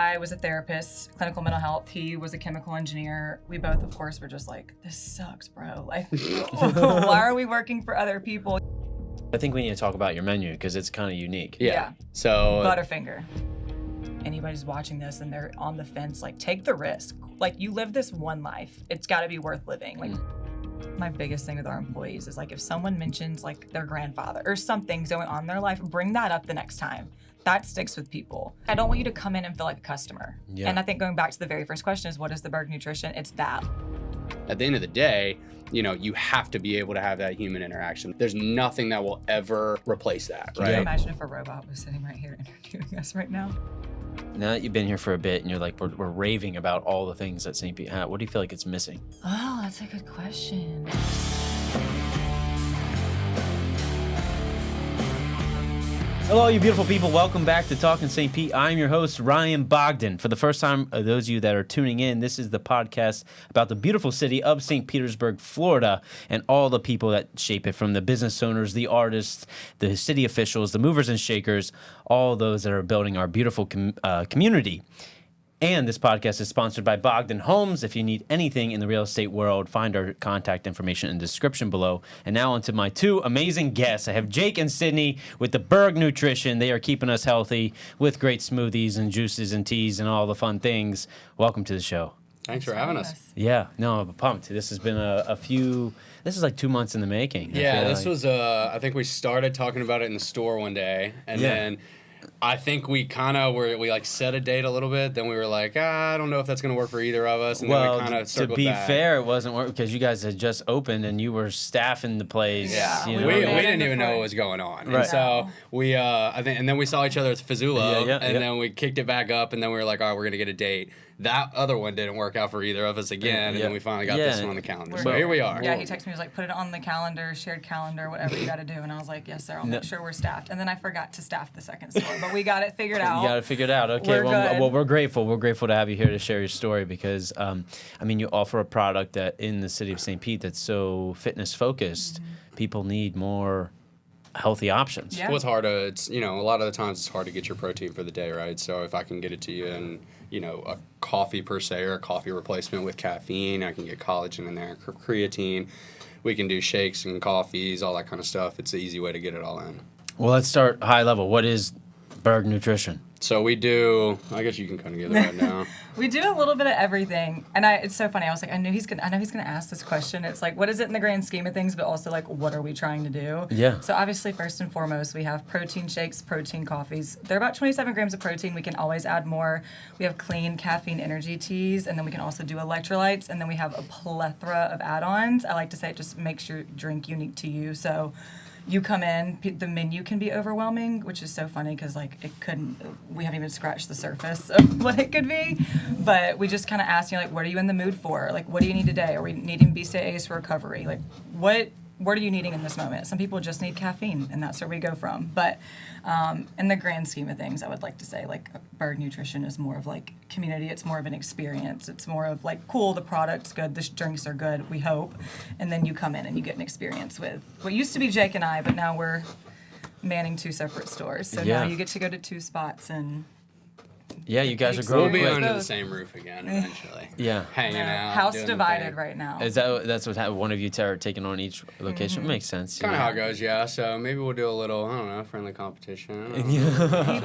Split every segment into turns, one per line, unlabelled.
I was a therapist, clinical mental health. He was a chemical engineer. We both, of course, were just like, this sucks, bro. Like, why are we working for other people?
I think we need to talk about your menu because it's kind of unique.
Yeah.
So
Butterfinger. Anybody's watching this and they're on the fence, like, take the risk. Like, you live this one life. It's got to be worth living. Like, my biggest thing with our employees is, like, if someone mentions, like, their grandfather or something going on in their life, bring that up the next time. That sticks with people. I don't want you to come in and feel like a customer. Yeah. And I think going back to the very first question is, what is the Burg Nutrition? It's that.
At the end of the day, you know, you have to be able to have that human interaction. There's nothing that will ever replace that, right?
Can you imagine if a robot was sitting right here interviewing us right now?
Now that you've been here for a bit and you're like, we're raving about all the things that St. Pete, what do you feel like it's missing?
Oh, that's a good question.
Hello, you beautiful people. Welcome back to Talkin St. Pete. I'm your host, Ryan Bogden. For the first time, those of you that are tuning in, this is the podcast about the beautiful city of St. Petersburg, Florida, and all the people that shape it, from the business owners, the artists, the city officials, the movers and shakers, all those that are building our beautiful community. And this podcast is sponsored by Bogden Homes. If you need anything in the real estate world, find our contact information in the description below. And now on to my two amazing guests. I have Jake and Sydney with the Burg Nutrition. They are keeping us healthy with great smoothies and juices and teas and all the fun things. Welcome to the show.
Thanks for having us.
Yeah, no, I'm pumped. This has been this is like 2 months in the making.
Yeah, this was, I think we started talking about it in the store one day, and then I think we like set a date a little bit. Then we were like, I don't know if that's going to work for either of us. And then we kind of circled back. To be
fair, it wasn't working because you guys had just opened and you were staffing the place.
Yeah,
you know?
we didn't even know what was going on. Right. And so we, I think, and then we saw each other at Fazzulo, and then we kicked it back up, and then we were like, all right, we're going to get a date. That other one didn't work out for either of us again, and then we finally got this one on the calendar. So here we are.
Yeah, he texted me, he was like, put it on the calendar, shared calendar, whatever you got to do. And I was like, yes, sir, I'll make sure we're staffed. And then I forgot to staff the second store, but we got it figured out.
You got it figured out. Okay, well, we're grateful. We're grateful to have you here to share your story because, I mean, you offer a product that in the city of St. Pete that's so fitness focused. People need more healthy options.
Yeah.
Well, it's hard to, a lot of the times it's hard to get your protein for the day, right? So if I can get it to you in, a coffee per se or a coffee replacement with caffeine, I can get collagen in there, creatine. We can do shakes and coffees, all that kind of stuff. It's an easy way to get it all in.
Well, let's start high level. What is Burg Nutrition?
So we do, I guess you can kind of give it right now.
We do a little bit of everything. And it's so funny. I was like, I know he's gonna ask this question. It's like, what is it in the grand scheme of things, but also like, what are we trying to do?
Yeah.
So obviously, first and foremost, we have protein shakes, protein coffees. They're about 27 grams of protein. We can always add more. We have clean caffeine energy teas, and then we can also do electrolytes, and then we have a plethora of add-ons. I like to say it just makes your drink unique to you. So you come in, the menu can be overwhelming, which is so funny because like we haven't even scratched the surface of what it could be. But we just kind of ask you, like, what are you in the mood for? Like, what do you need today? Are we needing BCAAs for recovery? Like, what are you needing in this moment? Some people just need caffeine, and that's where we go from. But in the grand scheme of things, I would like to say, like, Burg Nutrition is more of, like, community. It's more of an experience. It's more of, like, cool, the product's good, the drinks are good, we hope. And then you come in and you get an experience with what used to be Jake and I, but now we're manning 2 separate stores. So now you get to go to 2 spots and...
Yeah, you guys are growing.
We'll be under the same roof again eventually.
Yeah,
hanging out.
House divided right now.
Is that's what one of you are taking on each location? Makes sense.
Kind of how it goes, yeah. So maybe we'll do a little, I don't know, friendly competition.
He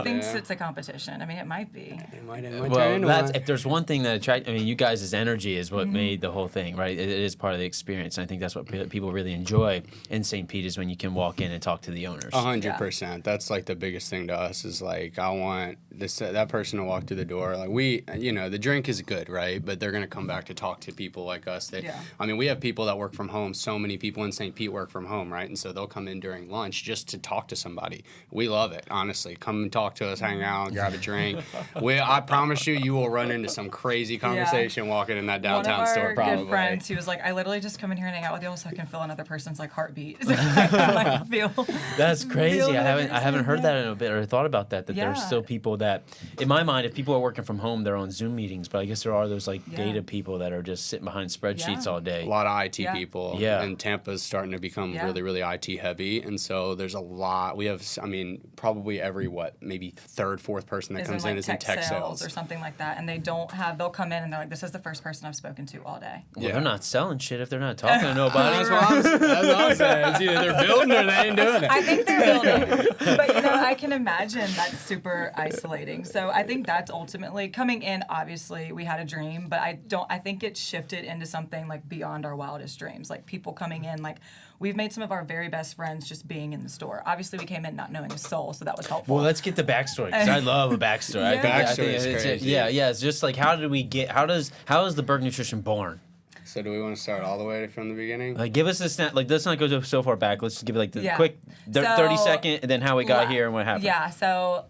thinks it's a competition. I mean, it might be.
It might
well, if there's one thing that attracts, I mean, you guys' energy is what made the whole thing, right? It is part of the experience, and I think that's what people really enjoy in St. Pete is when you can walk in and talk to the owners.
100%. That's like the biggest thing to us is like I want that person to walk through the door. Like the drink is good, right? But they're gonna come back to talk to people like us. I mean, we have people that work from home. So many people in St. Pete work from home, right? And so they'll come in during lunch just to talk to somebody. We love it, honestly. Come and talk to us, hang out, grab a drink. I promise you will run into some crazy conversation walking in that downtown store. Probably.
One of our good friends, he was like, I literally just come in here and hang out with you so I can feel another person's like heartbeat. I feel.
That's crazy. I haven't heard that in a bit or thought about that. There's still people that, in my mind, mind, if people are working from home, they're on Zoom meetings, but I guess there are those like data people that are just sitting behind spreadsheets all day.
A lot of IT people.
Yeah.
And Tampa's starting to become really, really IT heavy. And so there's a lot. We have, I mean, probably every, maybe third, fourth person that comes in is in tech sales.
Or something like that. And they'll come in and they're like, this is the first person I've spoken to all day.
Well, they're not selling shit if they're not talking to nobody.
That's what I'm saying. It's either they're building or they ain't doing it.
I think they're building. But, I can imagine that's super isolating. So I think that's ultimately coming in. Obviously, we had a dream, but I think it shifted into something like beyond our wildest dreams. Like people coming in, like we've made some of our very best friends just being in the store. Obviously, we came in not knowing a soul, so that was helpful.
Well, let's get the backstory because I love a backstory.
Backstory is crazy.
It's just like how is the Burg Nutrition born?
So do we want to start all the way from the beginning?
Like, give us a snap. Like, let's not go so far back. Let's just give it like the quick 30-second, and then how we got here and what happened.
Yeah. So,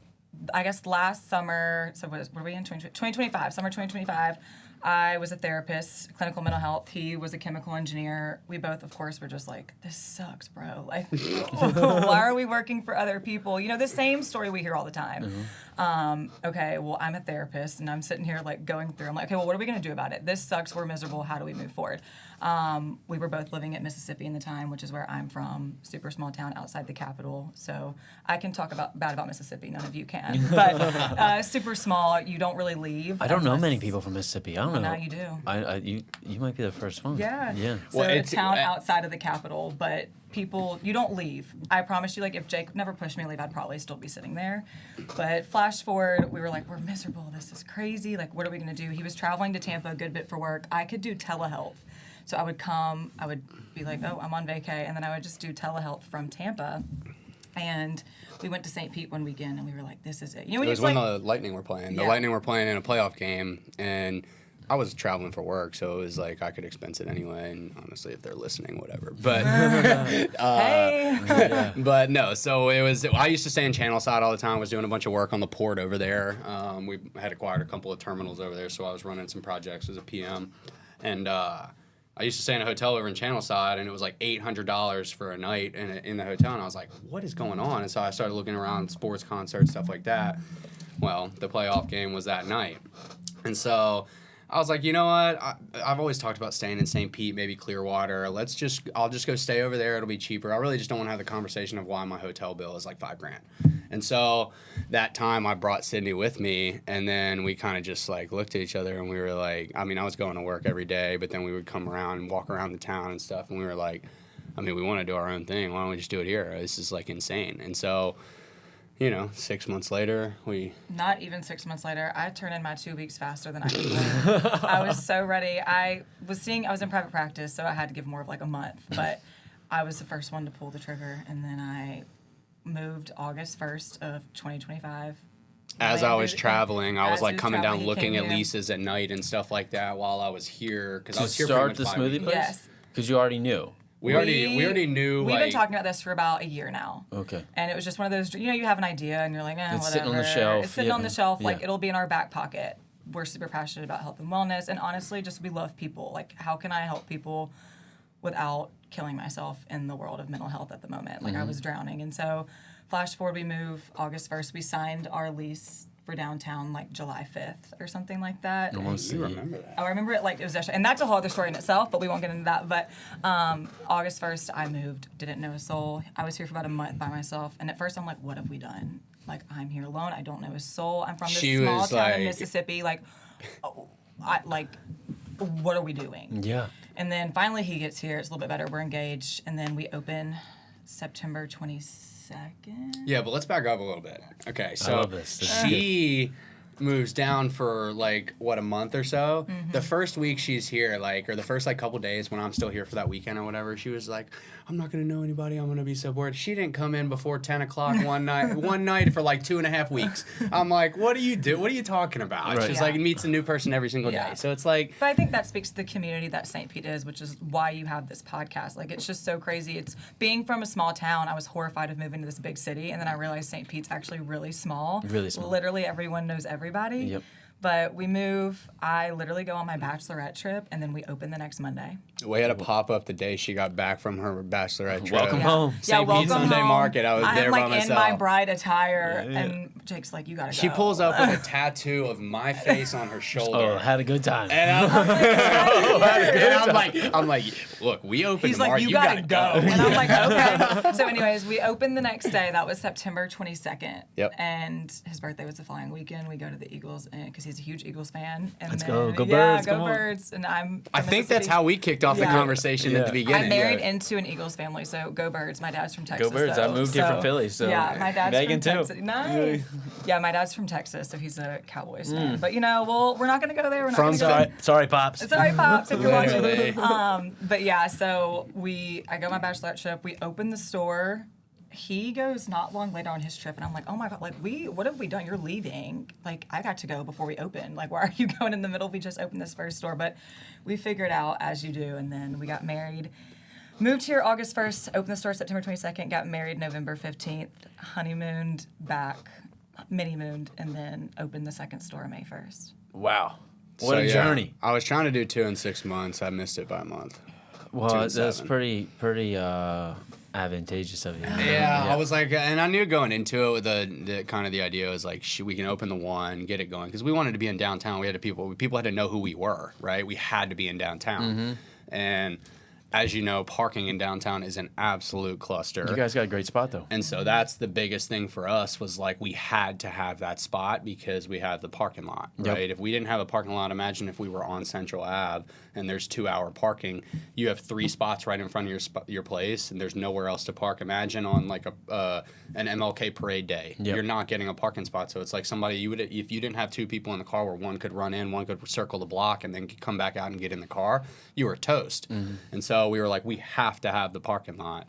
I guess last summer. So were we in 2025? Summer 2025. I was a therapist, clinical mental health. He was a chemical engineer. We both, of course, were just like, this sucks, bro. Like, why are we working for other people? The same story we hear all the time. Okay, well, I'm a therapist, and I'm sitting here, like, going through. I'm like, okay, well, what are we going to do about it? This sucks. We're miserable. How do we move forward? We were both living at Mississippi in the time, which is where I'm from, super small town outside the capital. So I can talk bad about Mississippi. None of you can. But super small. You don't really leave.
I don't know many people from Mississippi. I don't know.
Now you do.
You might be the first one.
Yeah.
So
well, it's a town outside of the capital, but people, you don't leave. I promise you, like, if Jake never pushed me to leave, I'd probably still be sitting there. But flash forward, we were like, we're miserable. This is crazy. Like, what are we going to do? He was traveling to Tampa a good bit for work. I could do telehealth. So I would be like, oh, I'm on vacay, and then I would just do telehealth from Tampa. And we went to St. Pete one weekend, and we were like, this is it.
It was when the Lightning were playing. The Lightning were playing in a playoff game, and I was traveling for work, so it was like I could expense it anyway. And honestly, if they're listening, whatever. But but no. So it was. I used to stay in Channelside all the time. I was doing a bunch of work on the port over there. We had acquired a couple of terminals over there, so I was running some projects as a PM, and I used to stay in a hotel over in Channelside, and it was like $800 for a night in the hotel, and I was like, what is going on? And so I started looking around sports concerts, stuff like that. Well, the playoff game was that night. And so I was like, you know what? I've always talked about staying in St. Pete, maybe Clearwater. I'll just go stay over there. It'll be cheaper. I really just don't want to have the conversation of why my hotel bill is like $5,000. And so that time I brought Sydney with me, and then we kind of just like looked at each other, and we were like, I mean, I was going to work every day, but then we would come around and walk around the town and stuff, and we were like, I mean, we want to do our own thing. Why don't we just do it here? This is like insane. And so 6 months later,
Not even 6 months later, I turned in my 2 weeks faster than I could believe. I was so ready. I was in private practice, so I had to give more of like a month, but I was the first one to pull the trigger, and then I moved August 1st of 2025.
As I was traveling, I was like coming down looking at leases at night and stuff like that while I was here. Because I was here
start the smoothie place?
Yes.
Because you already knew.
We already knew.
We've been talking about this for about a year now.
Okay.
And it was just one of those, you have an idea and you're like,
it's
whatever.
Sitting on the shelf.
It's sitting on the shelf. Like, it'll be in our back pocket. We're super passionate about health and wellness. And honestly, just we love people. Like, how can I help people without killing myself in the world of mental health at the moment? Like, I was drowning. And so, flash forward, we move August 1st. We signed our lease for downtown like July 5th or something like that.
You remember that?
I remember it like it was actually, and that's a whole other story in itself, but we won't get into that. But August 1st, I moved, didn't know a soul. I was here for about a month by myself, and at first I'm like, what have we done? Like, I'm here alone. I don't know a soul. I'm from this small town in Mississippi. Like, what are we doing?
Yeah.
And then finally he gets here. It's a little bit better. We're engaged, and then we open September 22nd.
Yeah, but let's back up a little bit. Okay, so
I love this.
she moves down for like a month or so.
Mm-hmm.
The first week she's here, or the first couple days when I'm still here for that weekend or whatever, she was like, I'm not gonna know anybody, I'm gonna be so bored. She didn't come in before 10 o'clock one night for like 2.5 weeks. I'm like, what do you do? What are you talking about?
Right.
She's like meets a new person every single day. So it's like,
but I think that speaks to the community that St. Pete is, which is why you have this podcast. Like, it's just so crazy. It's being from a small town, I was horrified of moving to this big city, and then I realized St. Pete's actually really small.
Really small.
Literally everyone knows everybody.
Yep.
But we move. I literally go on my bachelorette trip, and then we open the next Monday.
We had a pop up the day she got back from her bachelorette trip.
Welcome home.
St. Pete Sunday
home.
Market. I was there by
I'm
myself.
in my bride attire, and Jake's like, "You gotta go."
She pulls up with a tattoo of my face on her shoulder.
Oh, had a good time.
And I'm like, look, we opened
He's
the
like,
market.
you gotta go. And I'm like, okay. So anyways, we opened the next day. That was September 22nd.
Yep.
And his birthday was the following weekend. We go to the Eagles because he's a huge Eagles fan. And
Let's
then,
go. Go
yeah,
Birds.
go
Come on.
Birds. And I'm
I
from
think that's
Mississippi.
how we kicked off the
Yeah.
conversation at the beginning.
I'm married
yeah.
into an Eagles family, so go Birds. My dad's from Texas.
Go Birds. I moved here from Philly, so
yeah, my dad's
Megan
from
too.
Texas. Nice. Yeah, my dad's from Texas, so he's a Cowboys fan. But we're not gonna go there. We're not gonna go.
Sorry, Pops.
It's all right, Pops, if you're
Literally.
watching. But yeah, so I go on my bachelorette trip. We open the store. He goes not long later on his trip, and I'm like, oh my God, like what have we done? You're leaving. Like, I got to go before we open. Like, why are you going in the middle? We just opened this first store. But we figured out as you do, and then we got married. Moved here August 1st, opened the store September 22nd, got married November 15th, honeymooned back, mini-mooned, and then opened the second store May 1st.
Wow. What a
yeah,
journey.
I was trying to do 2 in 6 months. I missed it by a month.
Well,
2 in
that's
7.
pretty advantageous of you.
Yeah, I was like, and I knew going into it with the kind of the idea was like, we can open the one, get it going, because we wanted to be in downtown. We had people had to know who we were, right? We had to be in downtown, and as you know, parking in downtown is an absolute cluster.
You guys got a great spot though.
And so that's the biggest thing for us was like we had to have that spot because we have the parking lot, right?
Yep.
If we didn't have a parking lot, imagine if we were on Central Ave and there's 2-hour parking, you have 3 spots right in front of your place and there's nowhere else to park. Imagine on like an MLK parade day,
Yep.
you're not getting a parking spot. So it's like somebody if you didn't have 2 people in the car where one could run in, one could circle the block and then come back out and get in the car, you were toast. And so we were like, we have to have the parking lot.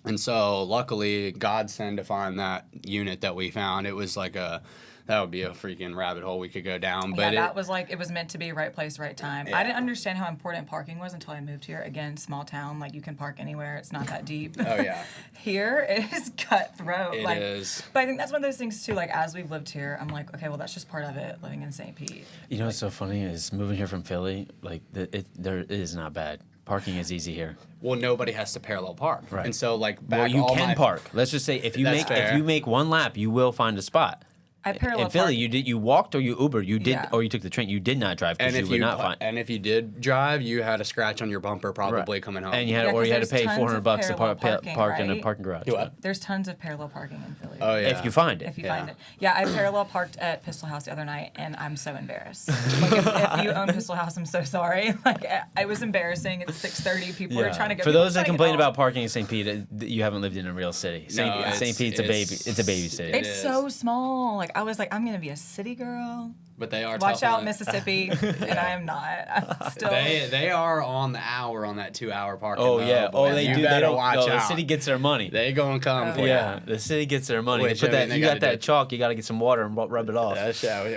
And so luckily, godsend to find that unit that we found. It was like that would be a freaking rabbit hole we could go down. But
that was like, it was meant to be right place, right time.
Yeah.
I didn't understand how important parking was until I moved here. Again, small town, like you can park anywhere. It's not that deep.
Oh, yeah.
Here, it is cutthroat.
It is.
But I think that's one of those things, too, like as we've lived here, I'm like, okay, well, that's just part of it, living in St. Pete.
You know what's so funny is moving here from Philly, like it is not bad. Parking is easy here.
Well, nobody has to parallel park.
Right.
And so like
Well, you
all
can
my-
park. Let's just say if you
That's fair.
make one lap, you will find a spot.
I parallel
In Philly,
park.
you walked or you Ubered. You did
Yeah.
or you took the train. You did not drive because
And
you would not find.
if you did drive, you had a scratch on your bumper probably coming home.
And you had
Yeah,
or
'cause
you had to
there's
pay
tons
$400
of
to
parallel
park in a
parking,
parking garage.
Do what?
There's tons of parallel parking in Philly.
Oh yeah.
If you find it.
If you
Yeah.
find it. Yeah, I parallel parked at Pistol House the other night, and I'm so embarrassed. Like, if you own Pistol House, I'm so sorry. Like, it was embarrassing. It's 6:30. People are trying to go.
For those that
people are
complain
trying to get
about parking in St. Pete, you haven't lived in a real city.
No,
St. Pete's a baby. It's a baby city.
It's so small. Like, I was like, I'm gonna be a city girl.
But they are
Watch
tough
out,
on it.
Mississippi, and I am not. I'm still.
They are on the hour on that 2-hour parking.
Oh
though,
yeah.
boy.
Oh, they
You
do. They
better
don't.
watch
No,
out.
the city gets their money.
They gonna come for
Yeah,
you.
the city gets their money.
Which,
But
I mean, they
you
gotta
got that
do-
chalk. You got to get some water and rub it off.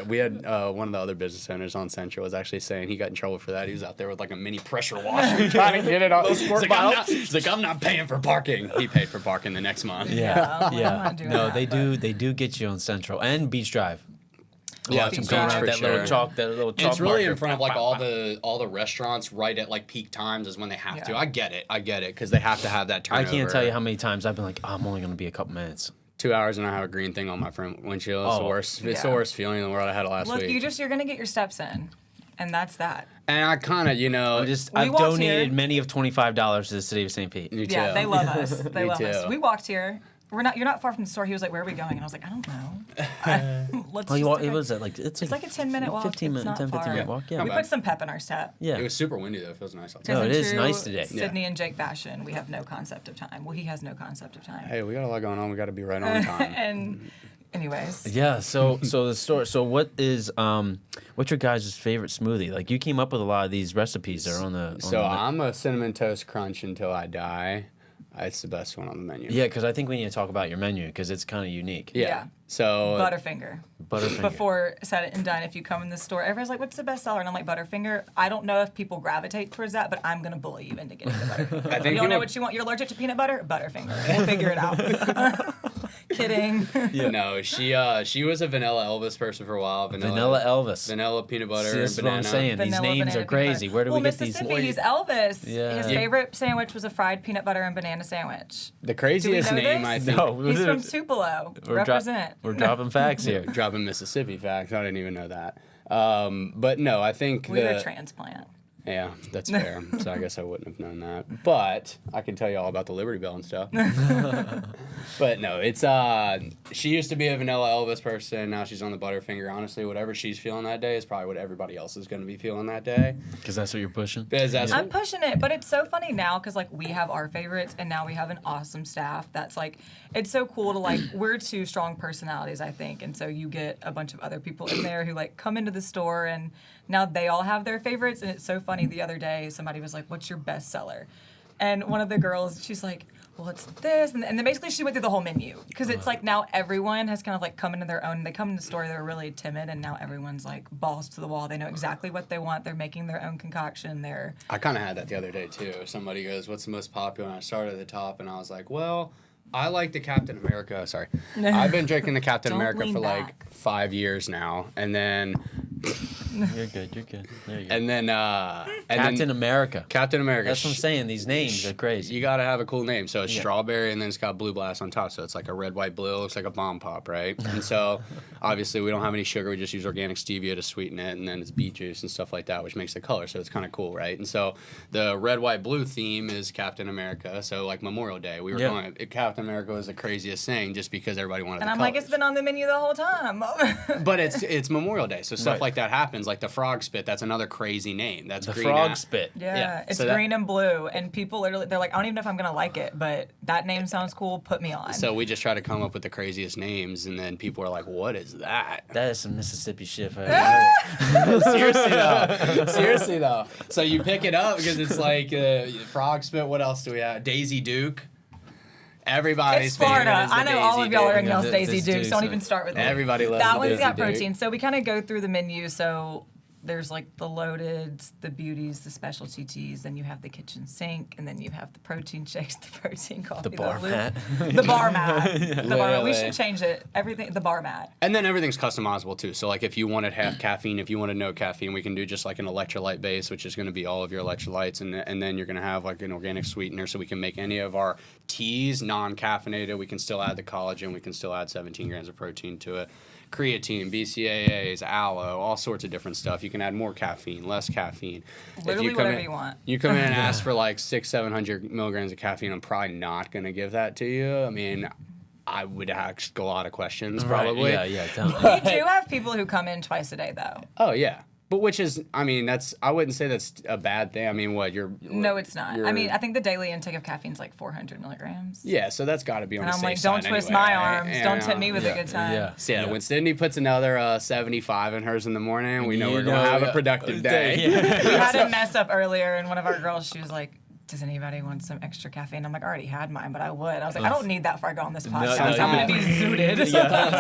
We had one of the other business owners on Central was actually saying he got in trouble for that. He was out there with like a mini pressure washer trying to get it off. He's like, I'm not paying for parking. He paid for parking the next month.
Yeah, I'm
yeah.
not doing
No,
that,
they do.
but-
They do get you on Central and Beach Drive.
Yeah,
Watch them
Beach
come
Drive
around
for
that little
sure.
chalk. That little chalk.
It's really
marker.
in front of like all the restaurants right at like peak times is when they have to.
Yeah.
I get it because they have to have that
I
turnover.
can't tell you how many times I've been like, I'm only going to be a couple minutes.
2 hours and I have a green thing on my front windshield. It's the
Oh.
worst. It's the
Yeah.
worst feeling in the world. I had it last
Look,
week.
you're gonna get your steps in, and that's that.
And I kind of,
I've
walked
donated
here.
many of $25 to the city of St. Pete.
Me
Yeah,
too.
they love us. They
Me
love us.
too.
We walked here. You're not far from the store. He was like, "Where are we going?" And I was like, "I don't know." Let's
Oh,
just
it
take a-
was like
It's like a 10-minute walk.
15
It's
minute,
not
10, 15
far.
minute walk. Yeah.
We
Not
put
bad.
some pep in our step.
Yeah.
It was super windy though. It feels nice outside.
No, it
Because
is
in
nice
true
today.
Sydney and Jake fashion, we have no concept of time. Well, he has no concept of time.
Hey, we got a lot going on. We got to be right on time.
And anyways,
Yeah, so the store. So what's your guys' favorite smoothie? Like you came up with a lot of these recipes that are on the.
So I'm a cinnamon toast crunch until I die. It's the best one on the menu.
Yeah, because I think we need to talk about your menu because it's kind of unique.
Yeah. So
Butterfinger.
Butterfinger.
Before said it and done, if you come in the store, everyone's like, "What's the best seller?" And I'm like, "Butterfinger." I don't know if people gravitate towards that, but I'm gonna bully you into getting the Butterfinger.
I think
you don't know
would-
what you want. You're allergic to peanut butter? Butterfinger. We'll figure it out. Kidding.
No, she was a Vanilla Elvis person for a while.
Vanilla Elvis.
Vanilla peanut butter
See, this
and
is what I'm
banana.
saying. These
Vanilla
names
banana
are crazy.
peanut
Where do
butter.
we get these?
Mississippi, he's Elvis.
Yeah.
His favorite sandwich was a fried peanut butter and banana sandwich.
The craziest
Do we know
name,
this?
I think.
No.
He's from Tupelo. Represent.
We're dropping facts here.
Dropping Mississippi facts. I didn't even know that. But no, I think
We were a transplant.
Yeah, that's fair. So I guess I wouldn't have known that. But I can tell you all about the Liberty Bell and stuff. But no, it's she used to be a Vanilla Elvis person. Now she's on the Butterfinger. Honestly, whatever she's feeling that day is probably what everybody else is going to be feeling that day.
Because that's what you're pushing?
I'm pushing it, but it's so funny now because like we have our favorites and now we have an awesome staff that's like, it's so cool to like, we're two strong personalities, I think. And so you get a bunch of other people in there who like come into the store and now they all have their favorites. And it's so funny. The other day, somebody was like, what's your best seller? And one of the girls, she's like, well, it's this. And then basically she went through the whole menu. Because it's like now everyone has kind of like come into their own. They come in the store, they're really timid. And now everyone's like balls to the wall. They know exactly what they want. They're making their own concoction.
I kind of had that the other day, too. Somebody goes, what's the most popular? And I started at the top. And I was like, well, I like the Captain America. Sorry. I've been drinking the Captain America for like 5 years now. And then...
You're good. There you go.
And then
Captain America.
Captain America.
That's what I'm saying. These names are crazy.
You got to have a cool name. So it's strawberry, and then it's got blue blast on top. So it's like a red, white, blue. It looks like a bomb pop, right? And so obviously we don't have any sugar. We just use organic stevia to sweeten it, and then it's beet juice and stuff like that, which makes the color. So it's kind of cool, right? And so the red, white, blue theme is Captain America. So like Memorial Day, we were going. Captain America was the craziest thing, just because everybody wanted.
And
the
I'm
colors.
like, it's been on the menu the whole time.
But it's Memorial Day, so stuff like that happens. Like the frog spit, that's another crazy name. That's
The
green
frog spit.
Yeah, it's so green and blue, and people literally, they're like, I don't even know if I'm gonna like it, but that name sounds cool, put me on.
So we just try to come up with the craziest names, and then people are like, what is that?
That is some Mississippi shit.
Seriously though. So you pick it up because it's like frog spit. What else do we have? Daisy Duke. Everybody's
it's Florida.
favorite is the
I know
Daisy
all of y'all
Duke.
are in y'all's Daisy
Duke,
Dukes. Don't even start with it.
Everybody loves
that
the
one's
Daisy
got
Duke.
protein. So we kind of go through the menu. So there's like the loaded, the beauties, the specialty teas, then you have the kitchen sink, and then you have the protein shakes, the protein coffee,
The bar mat.
the bar mat. The bar mat. We
Literally.
should change it. Everything, the bar mat.
And then everything's customizable too. So like if you wanted half caffeine, if you wanted no caffeine, we can do just like an electrolyte base, which is going to be all of your electrolytes, and then you're going to have like an organic sweetener, so we can make any of our teas non-caffeinated. We can still add the collagen. We can still add 17 grams of protein to it. Creatine, BCAAs, aloe, all sorts of different stuff. You can add more caffeine, less caffeine.
Literally whatever you want.
You come in and ask for like 600-700 milligrams of caffeine, I'm probably not going to give that to you. I mean, I would ask a lot of questions probably.
Right. Yeah, definitely.
We do have people who come in twice a day, though.
Oh, yeah. But which is, I mean, I wouldn't say that's a bad thing. I mean,
No, it's not. I mean, I think the daily intake of caffeine is like 400 milligrams.
Yeah, so that's got to be on
and
the
I'm
safe
like,
side
don't twist
anyway.
my arms.
And,
Don't tempt me with a good time.
Yeah.
So yeah, when Sydney puts another 75 in hers in the morning, we know we're going to have a productive day.
We had a mess up earlier, and one of our girls, she was like, does anybody want some extra caffeine? I'm like, I already had mine, but I would. I was like, I don't need that before I go on this podcast. I'm going to be zooted.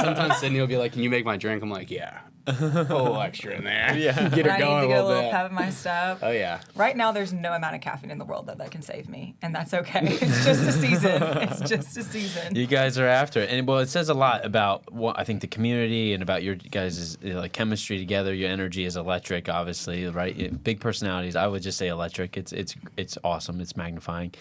Sometimes Sydney will be like, can you make my drink? I'm like, yeah. Put a little extra in there.
Yeah.
Get her
I
going
need to get a little
bit.
pep in my step.
Oh, yeah.
Right now, there's no amount of caffeine in the world that can save me, and that's okay. It's just a season. It's just a season.
You guys are after it, and well, it says a lot about what I think the community and about your guys' like chemistry together. Your energy is electric, obviously, right? Big personalities. I would just say electric. It's awesome. It's magnifying.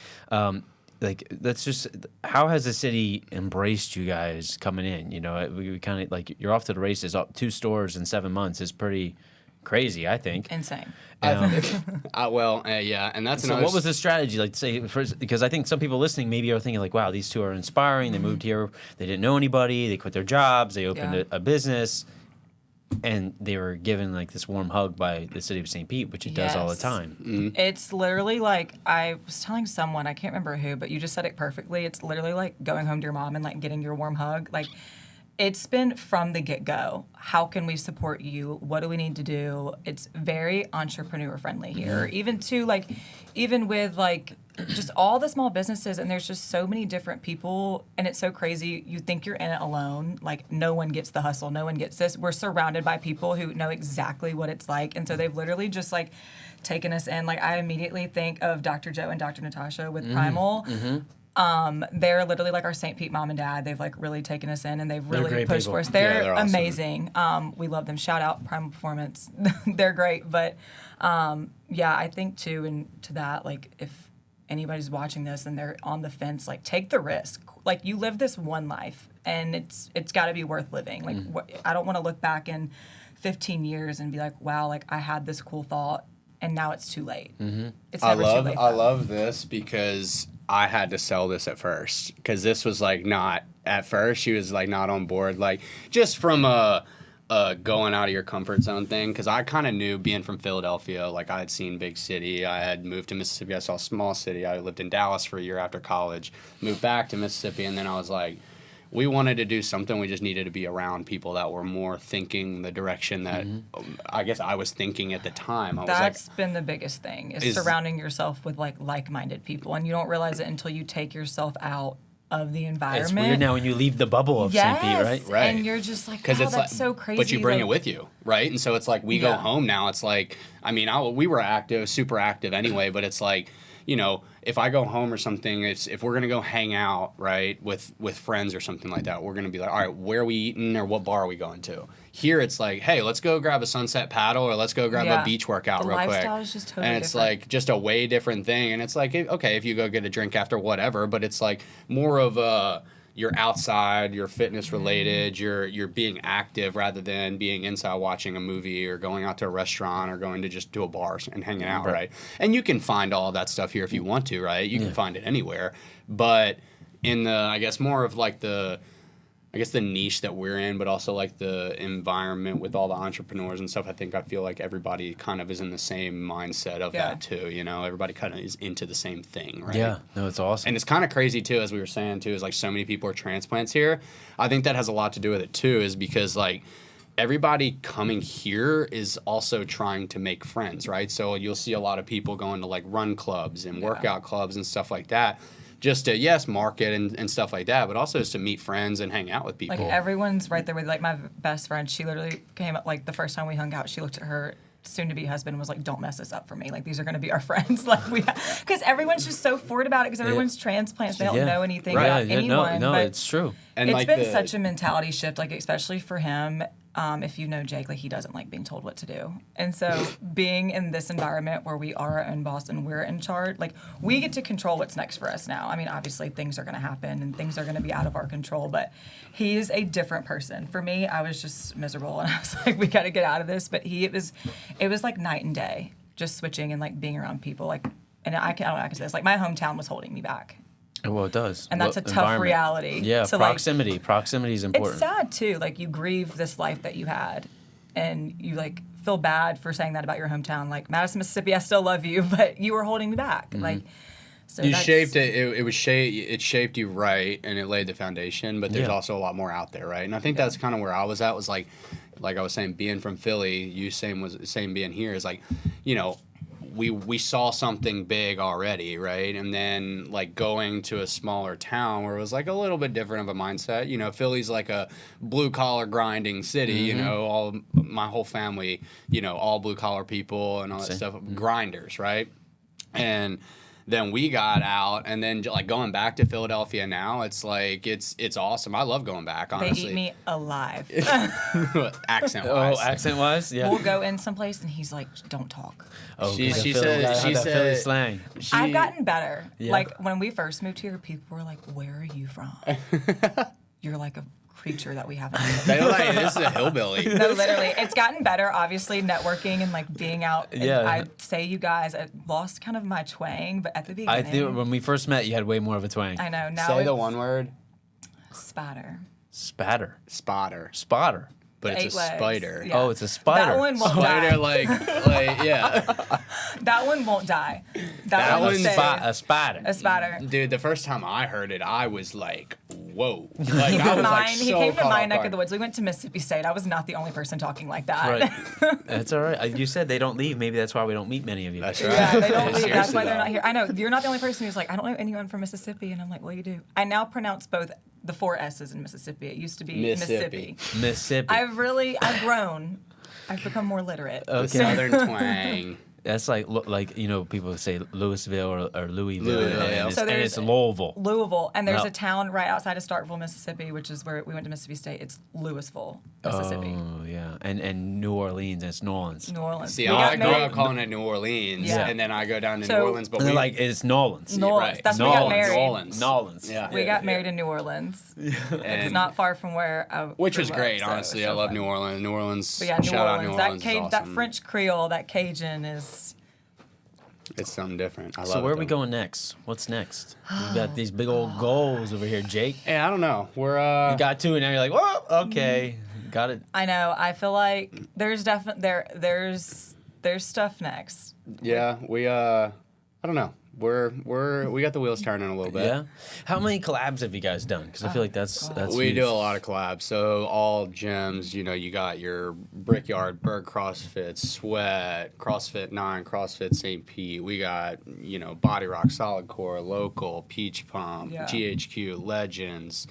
Like that's just how has the city embraced you guys coming in? You know, we kind of like you're off to the races. Up 2 stores in 7 months is pretty crazy, I think.
Insane.
Yeah, and that's
so. What was the strategy? Like, say, first, because I think some people listening maybe are thinking like, "Wow, these two are inspiring. They moved here. They didn't know anybody. They quit their jobs. They opened a business." And they were given like this warm hug by the city of St. Pete, which it does all the time.
Mm-hmm.
It's literally like I was telling someone, I can't remember who, but you just said it perfectly. It's literally like going home to your mom and like getting your warm hug. Like it's been from the get-go. How can we support you? What do we need to do? It's very entrepreneur friendly here. Even with like just all the small businesses, and there's just so many different people, and it's so crazy. You think you're in it alone. Like no one gets the hustle. No one gets this. We're surrounded by people who know exactly what it's like, and so they've literally just like taken us in. Like I immediately think of Dr. Joe and Dr. Natasha with Primal. They're literally like our St. Pete mom and dad. They've like really taken us in, and they've really
great
pushed
people.
for us.
Yeah,
They're
they're awesome.
amazing. We love them. Shout out Primal Performance. They're great. But yeah, I think too, and to that, like if anybody's watching this and they're on the fence, like take the risk. Like you live this one life, and it's got to be worth living. Like I don't want to look back in 15 years and be like, wow, like I had this cool thought, and now it's too late. It's never too late.
I love this because I had to sell this at first, because this was like not at first. She was like not on board, like just from a going out of your comfort zone thing. Because I kind of knew, being from Philadelphia, like I had seen big city. I had moved to Mississippi. I saw small city. I lived in Dallas for a year after college, moved back to Mississippi, and then I was like, we wanted to do something. We just needed to be around people that were more thinking the direction that I guess I was thinking at the time.
That's been the biggest thing, is surrounding yourself with like-minded people, and you don't realize it until you take yourself out of the environment.
It's weird now when you leave the bubble of St. Pete, right?
Right.
And you're just like, wow, that's so crazy.
But you bring
like,
it with you, right? And so it's like we go home now. It's like, I mean, we were active, super active anyway, but it's like, you know, if I go home or something, if we're gonna go hang out, right, with friends or something like that, we're gonna be like, all right, where are we eating or what bar are we going to? Here it's like, hey, let's go grab a sunset paddle, or let's go grab a beach workout real quick. The
lifestyle is just totally
and it's
different.
like just a way different thing. And it's like, okay, if you go get a drink after, whatever, but it's like more of a, you're outside, you're fitness related, you're being active rather than being inside watching a movie or going out to a restaurant or going to just to a bar and hanging out, right? And you can find all of that stuff here if you want to, right? You can find it anywhere. But in the, I guess, more of like the niche that we're in, but also like the environment with all the entrepreneurs and stuff, I feel like everybody kind of is in the same mindset of that too, you know? Everybody kind of is into the same thing, right?
Yeah, no, it's awesome.
And it's kind of crazy too, as we were saying too, is like so many people are transplants here. I think that has a lot to do with it too, is because like everybody coming here is also trying to make friends, right? So you'll see a lot of people going to like run clubs and workout clubs and stuff like that, just to, market and stuff like that, but also just to meet friends and hang out with people.
Like everyone's right there with, like my best friend, she literally came up, like the first time we hung out, she looked at her soon-to-be husband and was like, don't mess this up for me. Like, these are going to be our friends. Like, because everyone's just so forward about it, because everyone's transplants. They don't know anything about anyone.
No,
but
it's true.
And
it's
like
been such a mentality shift, like especially for him. If you know Jake, like he doesn't like being told what to do. And so being in this environment where we are our own boss and we're in charge, like we get to control what's next for us now. I mean, obviously things are going to happen and things are going to be out of our control, but he is a different person. For me, I was just miserable and I was like, we got to get out of this. But it was like night and day, just switching and like being around people. Like, and I don't know how to say this, like my hometown was holding me back.
Well, it does.
And that's a tough reality.
Yeah,
to
proximity. Like, proximity is important.
It's sad, too. Like, you grieve this life that you had, and you, like, feel bad for saying that about your hometown. Like, Madison, Mississippi, I still love you, but you were holding me back. Mm-hmm. Like, so
you shaped it. It shaped you right, and it laid the foundation, but there's also a lot more out there, right? And I think that's kind of where I was at, was like I was saying, being from Philly, you same being here, is like, you know, we saw something big already, right? And then like going to a smaller town where it was like a little bit different of a mindset. You know, Philly's like a blue collar grinding city, you know, my whole family, you know, all blue collar people and all that stuff, grinders, right? And then we got out, and then like going back to Philadelphia now, it's like it's awesome. I love going back, honestly.
They eat me alive.
Accent-wise.
Oh, accent-wise? Yeah.
We'll go in someplace, and he's like, don't talk.
Oh,
she
said Philly slang.
I've gotten better.
Yeah.
Like, when we first moved here, people were like, where are you from? You're like a creature that we haven't seen.
They're like, this is a hillbilly.
No, literally. It's gotten better, obviously, networking and, like, being out. And I'd say, you guys, I lost kind of my twang, but at the beginning.
I think when we first met, you had way more of a twang.
I know. Now
Say the one word.
Spatter.
Spatter.
Spotter.
Spotter.
But it's a spider.
Yeah.
Oh, it's a spider.
That one won't
Spider,
die.
like, yeah.
That one won't die.
That
one
one's
stays.
A spider.
A spatter.
Dude, the first time I heard it, I was like, whoa. Like, I was like,
He
so
came to
caught
my
off
neck
guard.
of the woods. We went to Mississippi State. I was not the only person talking like that.
Right. That's all right. You said they don't leave. Maybe that's why we don't meet many of you.
That's right.
Yeah, they don't leave. That's
Seriously,
why they're
though.
not here. I know. You're not the only person who's like, I don't know anyone from Mississippi. And I'm like, well, you do. I now pronounce both the 4 S's in Mississippi. It used to be Mississippi.
Mississippi.
I've grown. I've become more literate.
The southern twang.
That's like people say Louisville or Louisville,
Louisville, yeah.
and,
So
and
there's
it's Louisville.
Louisville, and there's
No.
a town right outside of Starkville, Mississippi, which is where we went to Mississippi State. It's Louisville, Mississippi.
Oh yeah, and New Orleans, it's New Orleans.
New Orleans.
See,
We got
I grew
married-
up calling it New Orleans,
Yeah.
and then I go down to
So-
New Orleans, but
And
we
they're like it's Nolans.
New Orleans.
right.
That's where we got
Nolans.
married.
Nolans.
Nolans.
Yeah.
We got married in New Orleans. It's
And-
not far from where I
which was
grew up,
great,
so
honestly.
it's
I
so
love
fun.
New Orleans. New Orleans.
But yeah, New
shout out
Orleans.
New
That
Orleans. is
that
awesome.
French Creole, that Cajun is.
It's something different. I love
So where
it,
are we
though.
going next? What's next? You got these big old goals over here, Jake.
Hey, I don't know. We're
You got two, and now you're like, whoa, okay, got it.
I know. I feel like there's there's stuff next.
yeah. We I don't know. We got the wheels turning a little bit.
Yeah. How many collabs have you guys done? Because I feel like that's
We
huge.
do a lot of collabs. So all gyms, you got your Brickyard, Burg CrossFit, Sweat, CrossFit 9, CrossFit St. Pete. We got, Body Rock, Solid Core, Local, Peach Pump,
Yeah.
GHQ, Legends.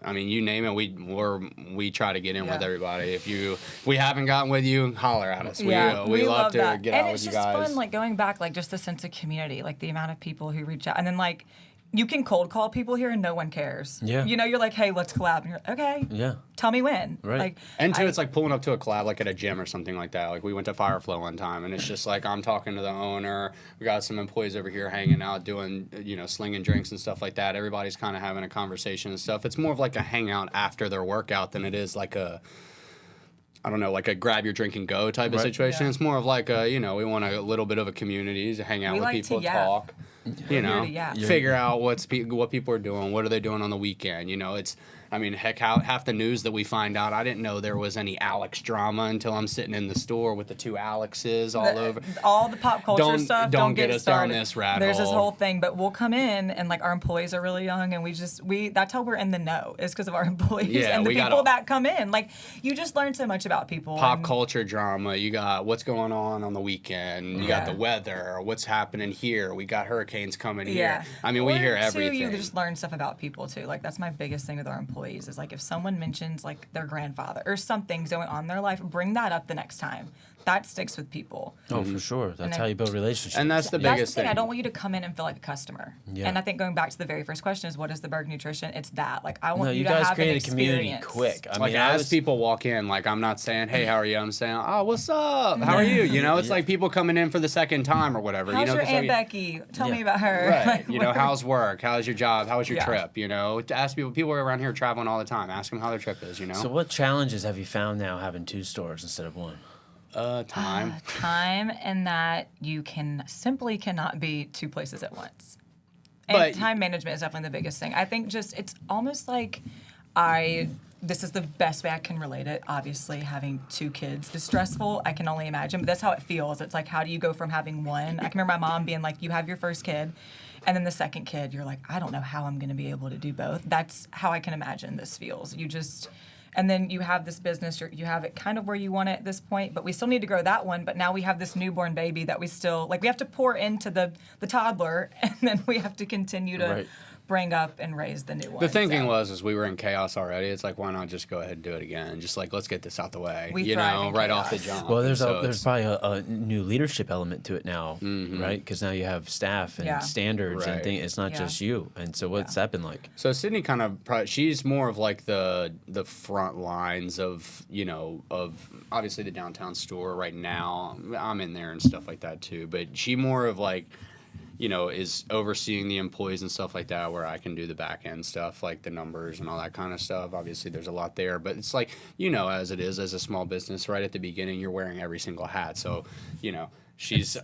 I mean, you name it, we try to get in with
Yeah.
everybody. If we haven't gotten with you, holler at us.
Yeah,
we love to
that.
get
and
out
it's
with you
just
guys.
fun, like going back, like just the sense of community, like the amount of people who reach out, and then like you can cold call people here and no one cares.
Yeah.
You're like, hey, let's collab, and you're like, okay.
Yeah.
Tell me when.
Right.
Like,
And two, it's like pulling up to a collab like at a gym or something like that. Like we went to Fireflow one time, and it's just like I'm talking to the owner. We got some employees over here hanging out, doing slinging drinks and stuff like that. Everybody's kind of having a conversation and stuff. It's more of like a hangout after their workout than it is like a like a grab your drink and go type of
Right.
situation.
Yeah.
It's more of like we want a little bit of a community to hang out
We
with
like to
people,
yap.
talk.
We're here to yap.
Figure out what people are doing. What are they doing on the weekend? Heck, half the news that we find out, I didn't know there was any Alex drama until I'm sitting in the store with the two Alexes all over.
All the pop culture
Don't-
stuff.
don't get
it
us down
started.
this rat
There's this
hole.
whole thing, but we'll come in and like our employees are really young, and that's how we're in the know is because of our employees
Yeah,
and the
we got
people
all-
that come in. Like you just learn so much about people.
Pop
and-
culture drama. You got what's going on the weekend. You got
Yeah.
the weather. What's happening here. We got hurricanes coming
Yeah.
here. I mean, we
Or
hear
too,
everything.
you just learn stuff about people too. Like that's my biggest thing with our employees is like if someone mentions like their grandfather or something's going on in their life, bring that up the next time. That sticks with people.
Oh, for sure. That's
then-
how you build relationships.
And that's the
That's
biggest
the thing.
thing.
I don't want you to come in and feel like a customer.
Yeah.
And I think going back to the very first question is what is the Burg Nutrition? It's that. Like I want
No,
you
you
to
guys
have an
created a community
experience.
quick. I
Like
mean, I
as
was,
people walk in, like I'm not saying, "Hey, how are you?" I'm saying, "Oh, what's up? How are you?" It's like people coming in for the second time or whatever.
How's your
'cause
Aunt
I-
Becky? Tell
Yeah.
me about her.
Right. How's work? How's your job? How was your
Yeah.
trip? To ask people are around here traveling all the time. Ask them how their trip is.
So what challenges have you found now having two stores instead of one?
Time.
Time and that you cannot be two places at once. And
But-
time management is definitely the biggest thing. I think it's almost like this is the best way I can relate it. Obviously, having two kids is stressful. I can only imagine, but that's how it feels. It's like, how do you go from having one? I can remember my mom being like, you have your first kid, and then the second kid, you're like, I don't know how I'm going to be able to do both. That's how I can imagine this feels. And then you have this business, you have it kind of where you want it at this point, but we still need to grow that one. But now we have this newborn baby that we still, we have to pour into the toddler, and then we have to continue to
Right.
bring up and raise the new one.
The thinking
So
was we were in chaos already. It's like, why not just go ahead and do it again? Just like, let's get this out the way.
We thrive in
right off the
chaos.
jump.
Well, there's
So
there's probably a new leadership element to it now, right? Because now you have staff and
Yeah.
standards and
Right.
things. It's not
Yeah.
just you. And so what's that been like?
So Sydney kind of she's more of like the front lines of of obviously the downtown store right now. I'm in there and stuff like that too, but she more of like is overseeing the employees and stuff like that, where I can do the back end stuff like the numbers and all that kind of stuff. Obviously there's a lot there, but it's like as it is as a small business, right at the beginning you're wearing every single hat. So she's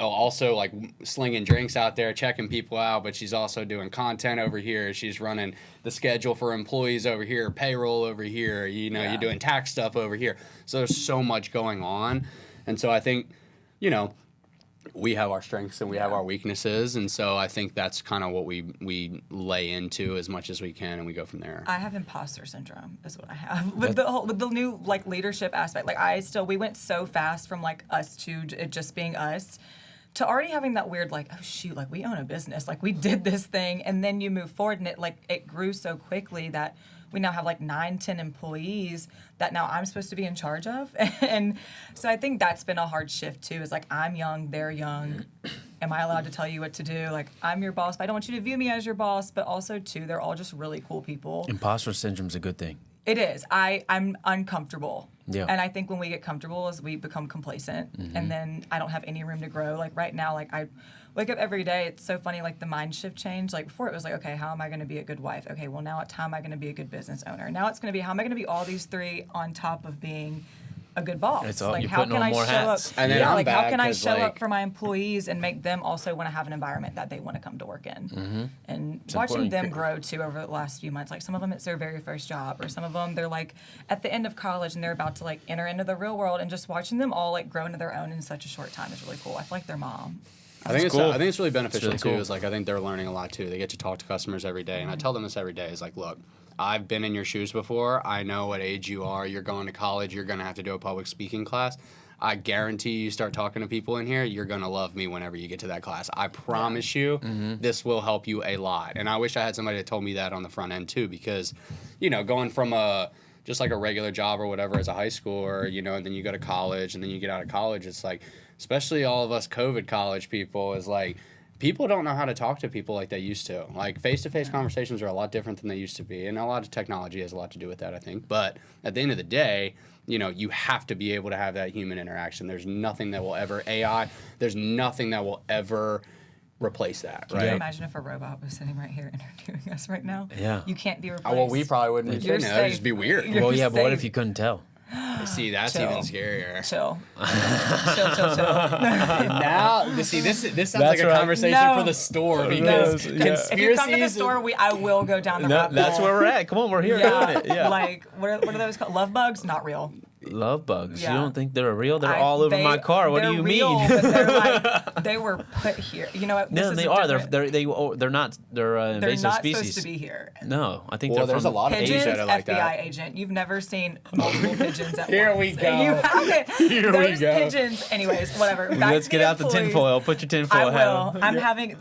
also like slinging drinks out there, checking people out, but she's also doing content over here. She's running the schedule for employees over here, payroll over here. You're doing tax stuff over here. So there's so much going on, and so I think we have our strengths and we have our weaknesses, and so I think that's kind of what we lay into as much as we can, and we go from there.
I have imposter syndrome is what I have with the new like leadership aspect. Like we went so fast from like us to it just being us to already having that weird like, oh shoot, like we own a business, like we did this thing, and then you move forward and it grew so quickly that we now have like 9-10 employees that now I'm supposed to be in charge of. And so I think that's been a hard shift too, is like, I'm young, they're young. Am I allowed to tell you what to do? Like, I'm your boss, but I don't want you to view me as your boss. But also, too, they're all just really cool people.
Imposter syndrome's a good thing.
It is. I'm uncomfortable.
Yeah.
And I think when we get comfortable is we become complacent. And then I don't have any room to grow. Like, right now, like, I wake up every day. It's so funny, like, the mind shift changed. Like, before it was like, okay, how am I going to be a good wife? Okay, well, now how am I going to be a good business owner? Now it's going to be, how am I going to be all these three on top of being a good boss?
It's all,
like,
you're
how
putting
can
on
I
more
show
hats.
up?
And then
yeah,
I'm
like, how
bad
can I
'cause,
show
like-
up for my employees and make them also want to have an environment that they want to come to work in? And watching
important.
them grow too over the last few months. Like, some of them, it's their very first job, or some of them, they're like at the end of college and they're about to like enter into the real world. And just watching them all like grow into their own in such a short time is really cool. I feel like their mom.
I think
cool.
I think it's really beneficial
It's really
too.
cool.
Is like, I think they're learning a lot too. They get to talk to customers every day, and I tell them this every day. Is like, look, I've been in your shoes before. I know what age you are. You're going to college. You're going to have to do a public speaking class. I guarantee you start talking to people in here, you're going to love me whenever you get to that class. I promise you, this will help you a lot. And I wish I had somebody that told me that on the front end too, because, you know, going from just like a regular job or whatever as a high schooler, you know, and then you go to college and then you get out of college, it's like, especially all of us COVID college people, is like, people don't know how to talk to people like they used to. Like, face-to-face conversations are a lot different than they used to be, and a lot of technology has a lot to do with that, I think. But at the end of the day, you know, you have to be able to have that human interaction. There's nothing that will ever, there's nothing that will ever replace that,
Can you
right?
imagine if a robot was sitting right here interviewing us right now?
Yeah.
You can't be replaced.
Oh, well, we probably wouldn't
You're
say no. It'd
safe.
just be weird.
You're
Well, yeah, but what
safe.
if you couldn't tell?
See, that's
Chill.
even scarier.
Chill. chill.
Now, see, this sounds
That's
like a
right.
conversation
No.
for the store,
No.
because
Yeah.
If you come to the
conspiracies-
store, I will go down the rabbit
That's
hole.
where we're at. Come on, we're here doing
Yeah,
it. Yeah.
like what are those called? Love bugs? Not real.
Love bugs.
Yeah.
You don't think they're real? They're all over my car. What do
they're
you
real,
mean?
But they're like, they were put here. You know what?
No,
this is
they
a
are.
different-
They're not. They're
They're
invasive
not
species.
supposed to be here.
No, I think
Well,
they're
there's
from
a lot of
Pigeons,
that are like
FBI
that.
agent. You've never seen multiple pigeons at
Here
once.
we go.
You haven't.
Here we
Those
go.
pigeons. Anyways, whatever. Back
Let's
to
get
the
out the
employees.
tinfoil. Put your tinfoil
I
hat
will.
on.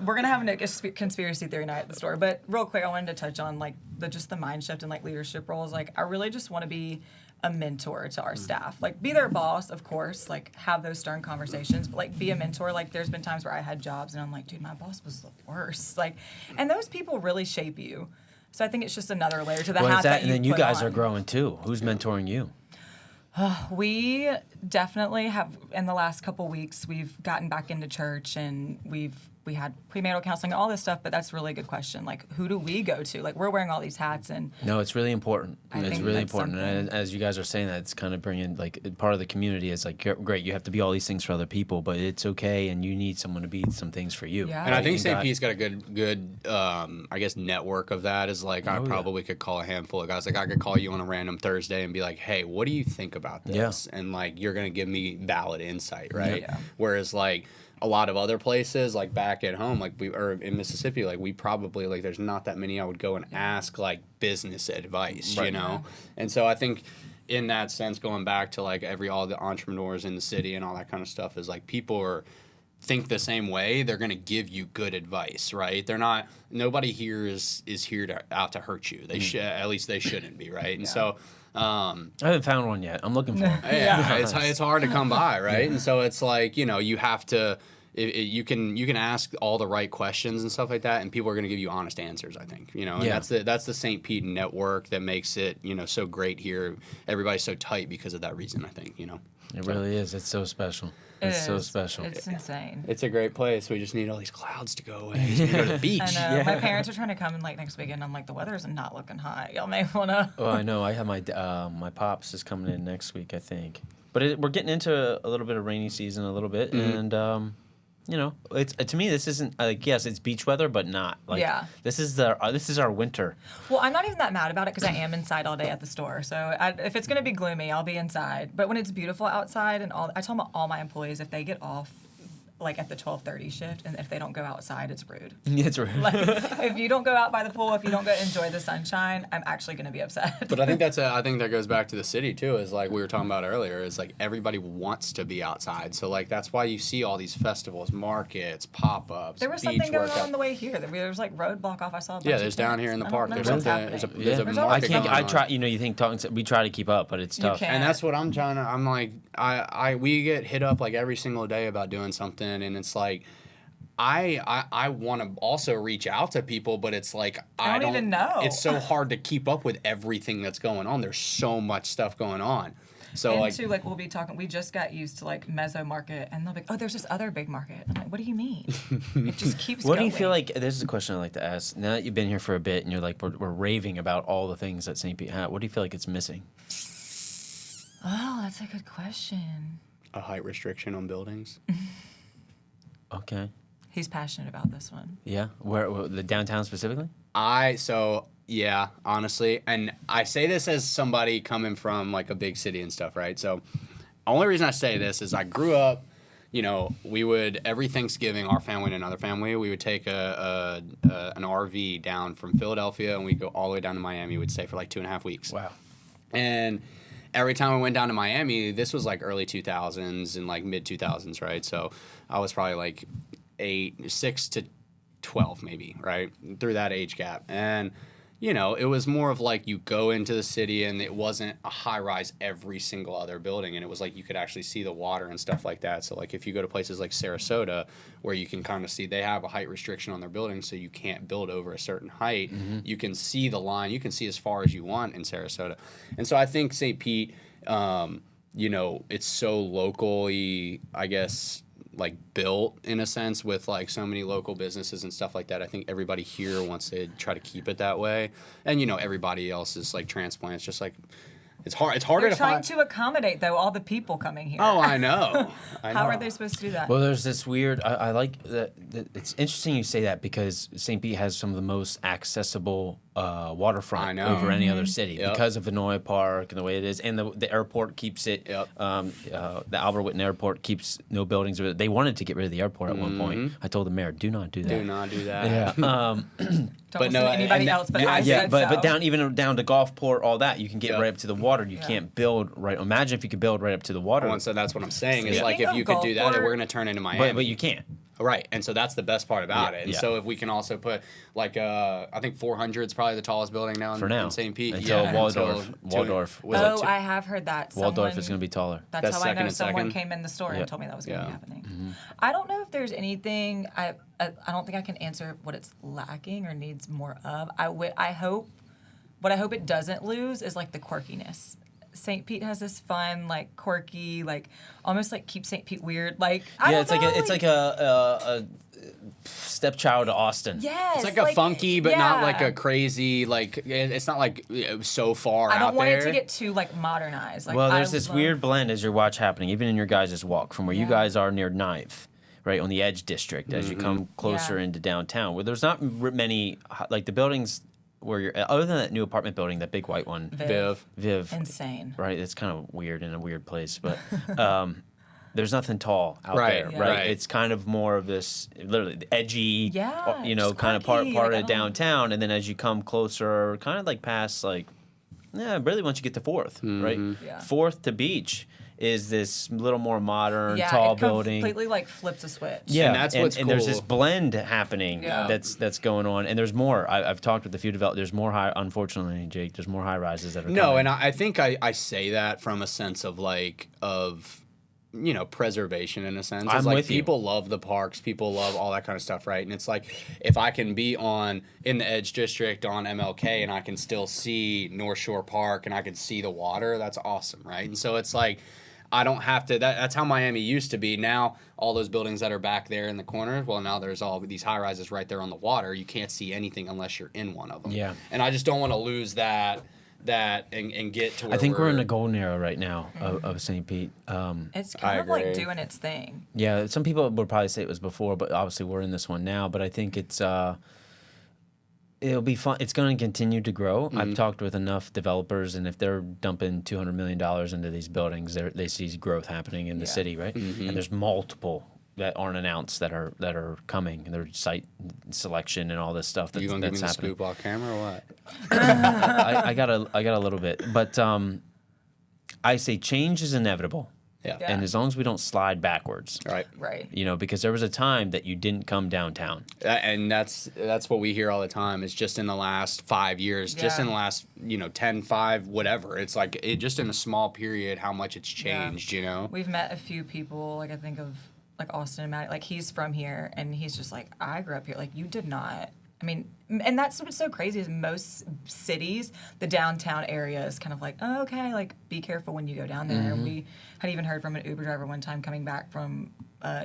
We're gonna have a conspiracy theory night at the store. But real quick, I wanted to touch on like the mind shift and like leadership roles. Like, I really just want to be a mentor to our staff. Like, be their boss, of course. Like, have those stern conversations, but like, be a mentor. Like, there's been times where I had jobs and I'm like, dude, my boss was the worst. Like, and those people really shape you. So I think it's just another layer to the
Well,
hat
it's that,
that
and then you
put
guys are
on.
growing too. Who's mentoring you?
We definitely have, in the last couple weeks, we've gotten back into church and we had prenatal counseling and all this stuff, but that's a really good question. Like, who do we go to? Like, we're wearing all these hats and
No, it's really important.
I
It's
think
really
that's
important. And
something.
as you guys are saying that, it's kind of bringing, like, part of the community is like, great, you have to be all these things for other people, but it's okay, and you need someone to be some things for you.
Yeah.
And I
Right,
think
You
St.
got-
Pete's got a good I guess, network of that. Is like, I
Oh, yeah.
probably could call a handful of guys. Like, I could call you on a random Thursday and be like, hey, what do you think about this? And like, you're gonna give me valid insight, right?
Yeah.
Whereas like a lot of other places, like back at home, like or in Mississippi, like we probably, like, there's not that many I would go and ask like business advice, you know? And so I think in that sense, going back to like all the entrepreneurs in the city and all that kind of stuff, is like, people think the same way. They're going to give you good advice, right? They're not, nobody here is here out to hurt you. They at least they shouldn't be, right? And so
I haven't found one yet. I'm looking for one.
yeah, it's hard to come by, right? And so it's like, you know, you have to, you can ask all the right questions and stuff like that, and people are going to give you honest answers, I think, you know. And that's the St. Pete network that makes it, you know, so great here. Everybody's so tight because of that reason, I think, you know.
It really is. It's so special. It's so special.
It's insane.
It's a great place. We just need all these clouds to go away. So we go to the beach.
I know. My parents are trying to come in like next weekend. I'm like, the weather's not looking hot. Y'all may wanna.
Oh, I know. I have my pops is coming in next week, I think. But we're getting into a little bit of rainy season, a little bit, and you know, it's to me this isn't like, yes, it's beach weather, but not like this is our winter.
Well, I'm not even that mad about it because I am inside all day at the store. So if it's gonna be gloomy, I'll be inside. But when it's beautiful outside and all, I tell all my employees if they get off like at the 12:30 shift, and if they don't go outside, it's rude.
It's rude.
Like, if you don't go out by the pool, if you don't go enjoy the sunshine, I'm actually going to be upset.
But I think I think that goes back to the city too. Is like we were talking about earlier. Is like everybody wants to be outside. So like that's why you see all these festivals, markets, pop-ups.
There was
beach
something going
workout.
on the way here. There was like roadblock off. I saw.
Yeah, there's down here in the park. There's something. There's a
There's
market
always
going
something.
I
on.
try. You think we try to keep up, but it's tough.
can't.
And that's what I'm trying to. I'm like, we get hit up like every single day about doing something, and it's like, I want to also reach out to people, but it's like
I don't even know.
It's so hard to keep up with everything that's going on. There's so much stuff going on. So
And
like,
too, like we'll be talking. We just got used to like Mezzo Market, and they'll be, oh, there's this other big market. I'm like, what do you mean? It just keeps.
What do
going.
you feel like? This is a question I like to ask. Now that you've been here for a bit, and you're like, we're raving about all the things that St. Pete had. What do you feel like it's missing?
Oh, that's a good question.
a height restriction on buildings.
Okay.
He's passionate about this one.
Yeah. Where the downtown specifically?
Yeah, honestly, and I say this as somebody coming from like a big city and stuff, right? So, only reason I say this is I grew up. You know, we would every Thanksgiving, our family and another family, we would take an RV down from Philadelphia, and we'd go all the way down to Miami. We'd stay for like 2.5 weeks.
Wow.
And every time we went down to Miami, this was like early 2000s and like mid 2000s, right? So I was probably like 6 to 12 maybe, right? Through that age gap. And, you know, it was more of like you go into the city and it wasn't a high rise every single other building. And it was like you could actually see the water and stuff like that. So like if you go to places like Sarasota where you can kind of see they have a height restriction on their buildings, so you can't build over a certain height. Mm-hmm. You can see the line. You can see as far as you want in Sarasota. And so I think St. Pete, you know, it's so locally, I guess, like built in a sense with like so many local businesses and stuff like that. I think everybody here wants to try to keep it that way. And, you know, everybody else is like transplants, just like it's harder
They're
to
trying
find.
to accommodate, though, all the people coming here.
Oh, I know.
How are they supposed to do that?
Well, there's this weird. I like that. It's interesting you say that because St. Pete has some of the most accessible waterfront over any other city because of Vinoy Park and the way it is, and the airport keeps it. Yep. The Albert Whitten Airport keeps no buildings. They wanted to get rid of the airport at one point. I told the mayor, "Do not do that.
Do not do that."
Yeah.
Don't listen to anybody else, but I said so.
But down to Gulfport, all that you can get right up to the water. You can't build right. Imagine if you could build right up to the water.
So that's what I'm saying. Is like if you could do that, we're going to turn into Miami.
But you can't.
Right, and so that's the best part about it. And so if we can also put like I think 400 is probably the tallest building now in St. Pete.
Until Waldorf.
I have heard that.
Waldorf is going to be taller.
That's how I know someone came in the store and told me that was going to be happening. Mm-hmm. I don't know if there's anything. I don't think I can answer what it's lacking or needs more of. I hope it doesn't lose is like the quirkiness. St. Pete has this fun, like quirky, like almost like keep St. Pete weird. Like
it's like a stepchild to Austin.
Yes,
it's like a funky, but not like a crazy. Like it's not like so far out there.
I don't want it to get too like modernized. Like,
well, there's this weird blend as you watch happening, even in your guys' walk from where you guys are near 9th. Right on the Edge District, as you come closer into downtown, where there's not many like the buildings. Where you're other than that new apartment building, that big white one, Viv,
insane,
right? It's kind of weird in a weird place, but there's nothing tall out there,
yeah.
right? It's kind of more of this literally edgy, kind of part of downtown, and then as you come closer, kind of like past really once you get to 4th, right? Yeah. 4th to Beach is this little more modern, tall building.
Completely like flips a switch.
Yeah,
and that's what's cool.
And there's this blend happening that's going on, and there's more. I've talked with a few developers. There's more unfortunately, Jake. There's more high rises that are coming.
And I think I say that from a sense of preservation in a sense. It's
I'm
like
with
people love the parks, people love all that kind of stuff, right? And it's like if I can be in the Edge District on MLK and I can still see North Shore Park and I can see the water, that's awesome, right? And so it's like I don't have to. That's how Miami used to be. Now all those buildings that are back there in the corner. Well, now there's all these high rises right there on the water. You can't see anything unless you're in one of them. Yeah. And I just don't want to lose that and get to where
I think we're in the golden era right now of St. Pete.
It's kind of like doing its thing.
Yeah, some people would probably say it was before, but obviously we're in this one now. But I think it'll be fun. It's going to continue to grow. I've talked with enough developers, and if they're dumping $200 million into these buildings, they see growth happening in the city, right? And there's multiple that aren't announced that are coming, and their site selection and all this stuff that's,
you gonna give me the
happening.
scoop off camera or what?
I got a little bit, but I say change is inevitable.
Yeah.
And as long as we don't slide backwards.
Right.
You know, because there was a time that you didn't come downtown.
And that's what we hear all the time. It's just in the last 5 years, just in the last, 10, 5, whatever. It's like just in a small period, how much it's changed, you know?
We've met a few people, like I think of like Austin and Matt, like he's from here and he's just like, I grew up here. Like you did not. I mean, and that's what's so crazy is most cities, the downtown area is kind of like, oh, okay, like be careful when you go down there. And we had even heard from an Uber driver one time coming back from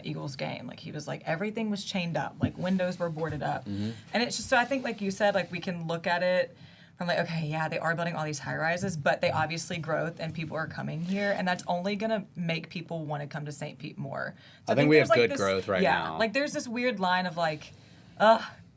Eagles game. Like he was like, everything was chained up, like windows were boarded up. And it's just, so I think like you said, like we can look at it from like, okay, yeah, they are building all these high rises, but they obviously growth and people are coming here, and that's only gonna make people want to come to St. Pete more. So
I think we have
there's, like,
good growth right
yeah,
now.
like there's this weird line of like,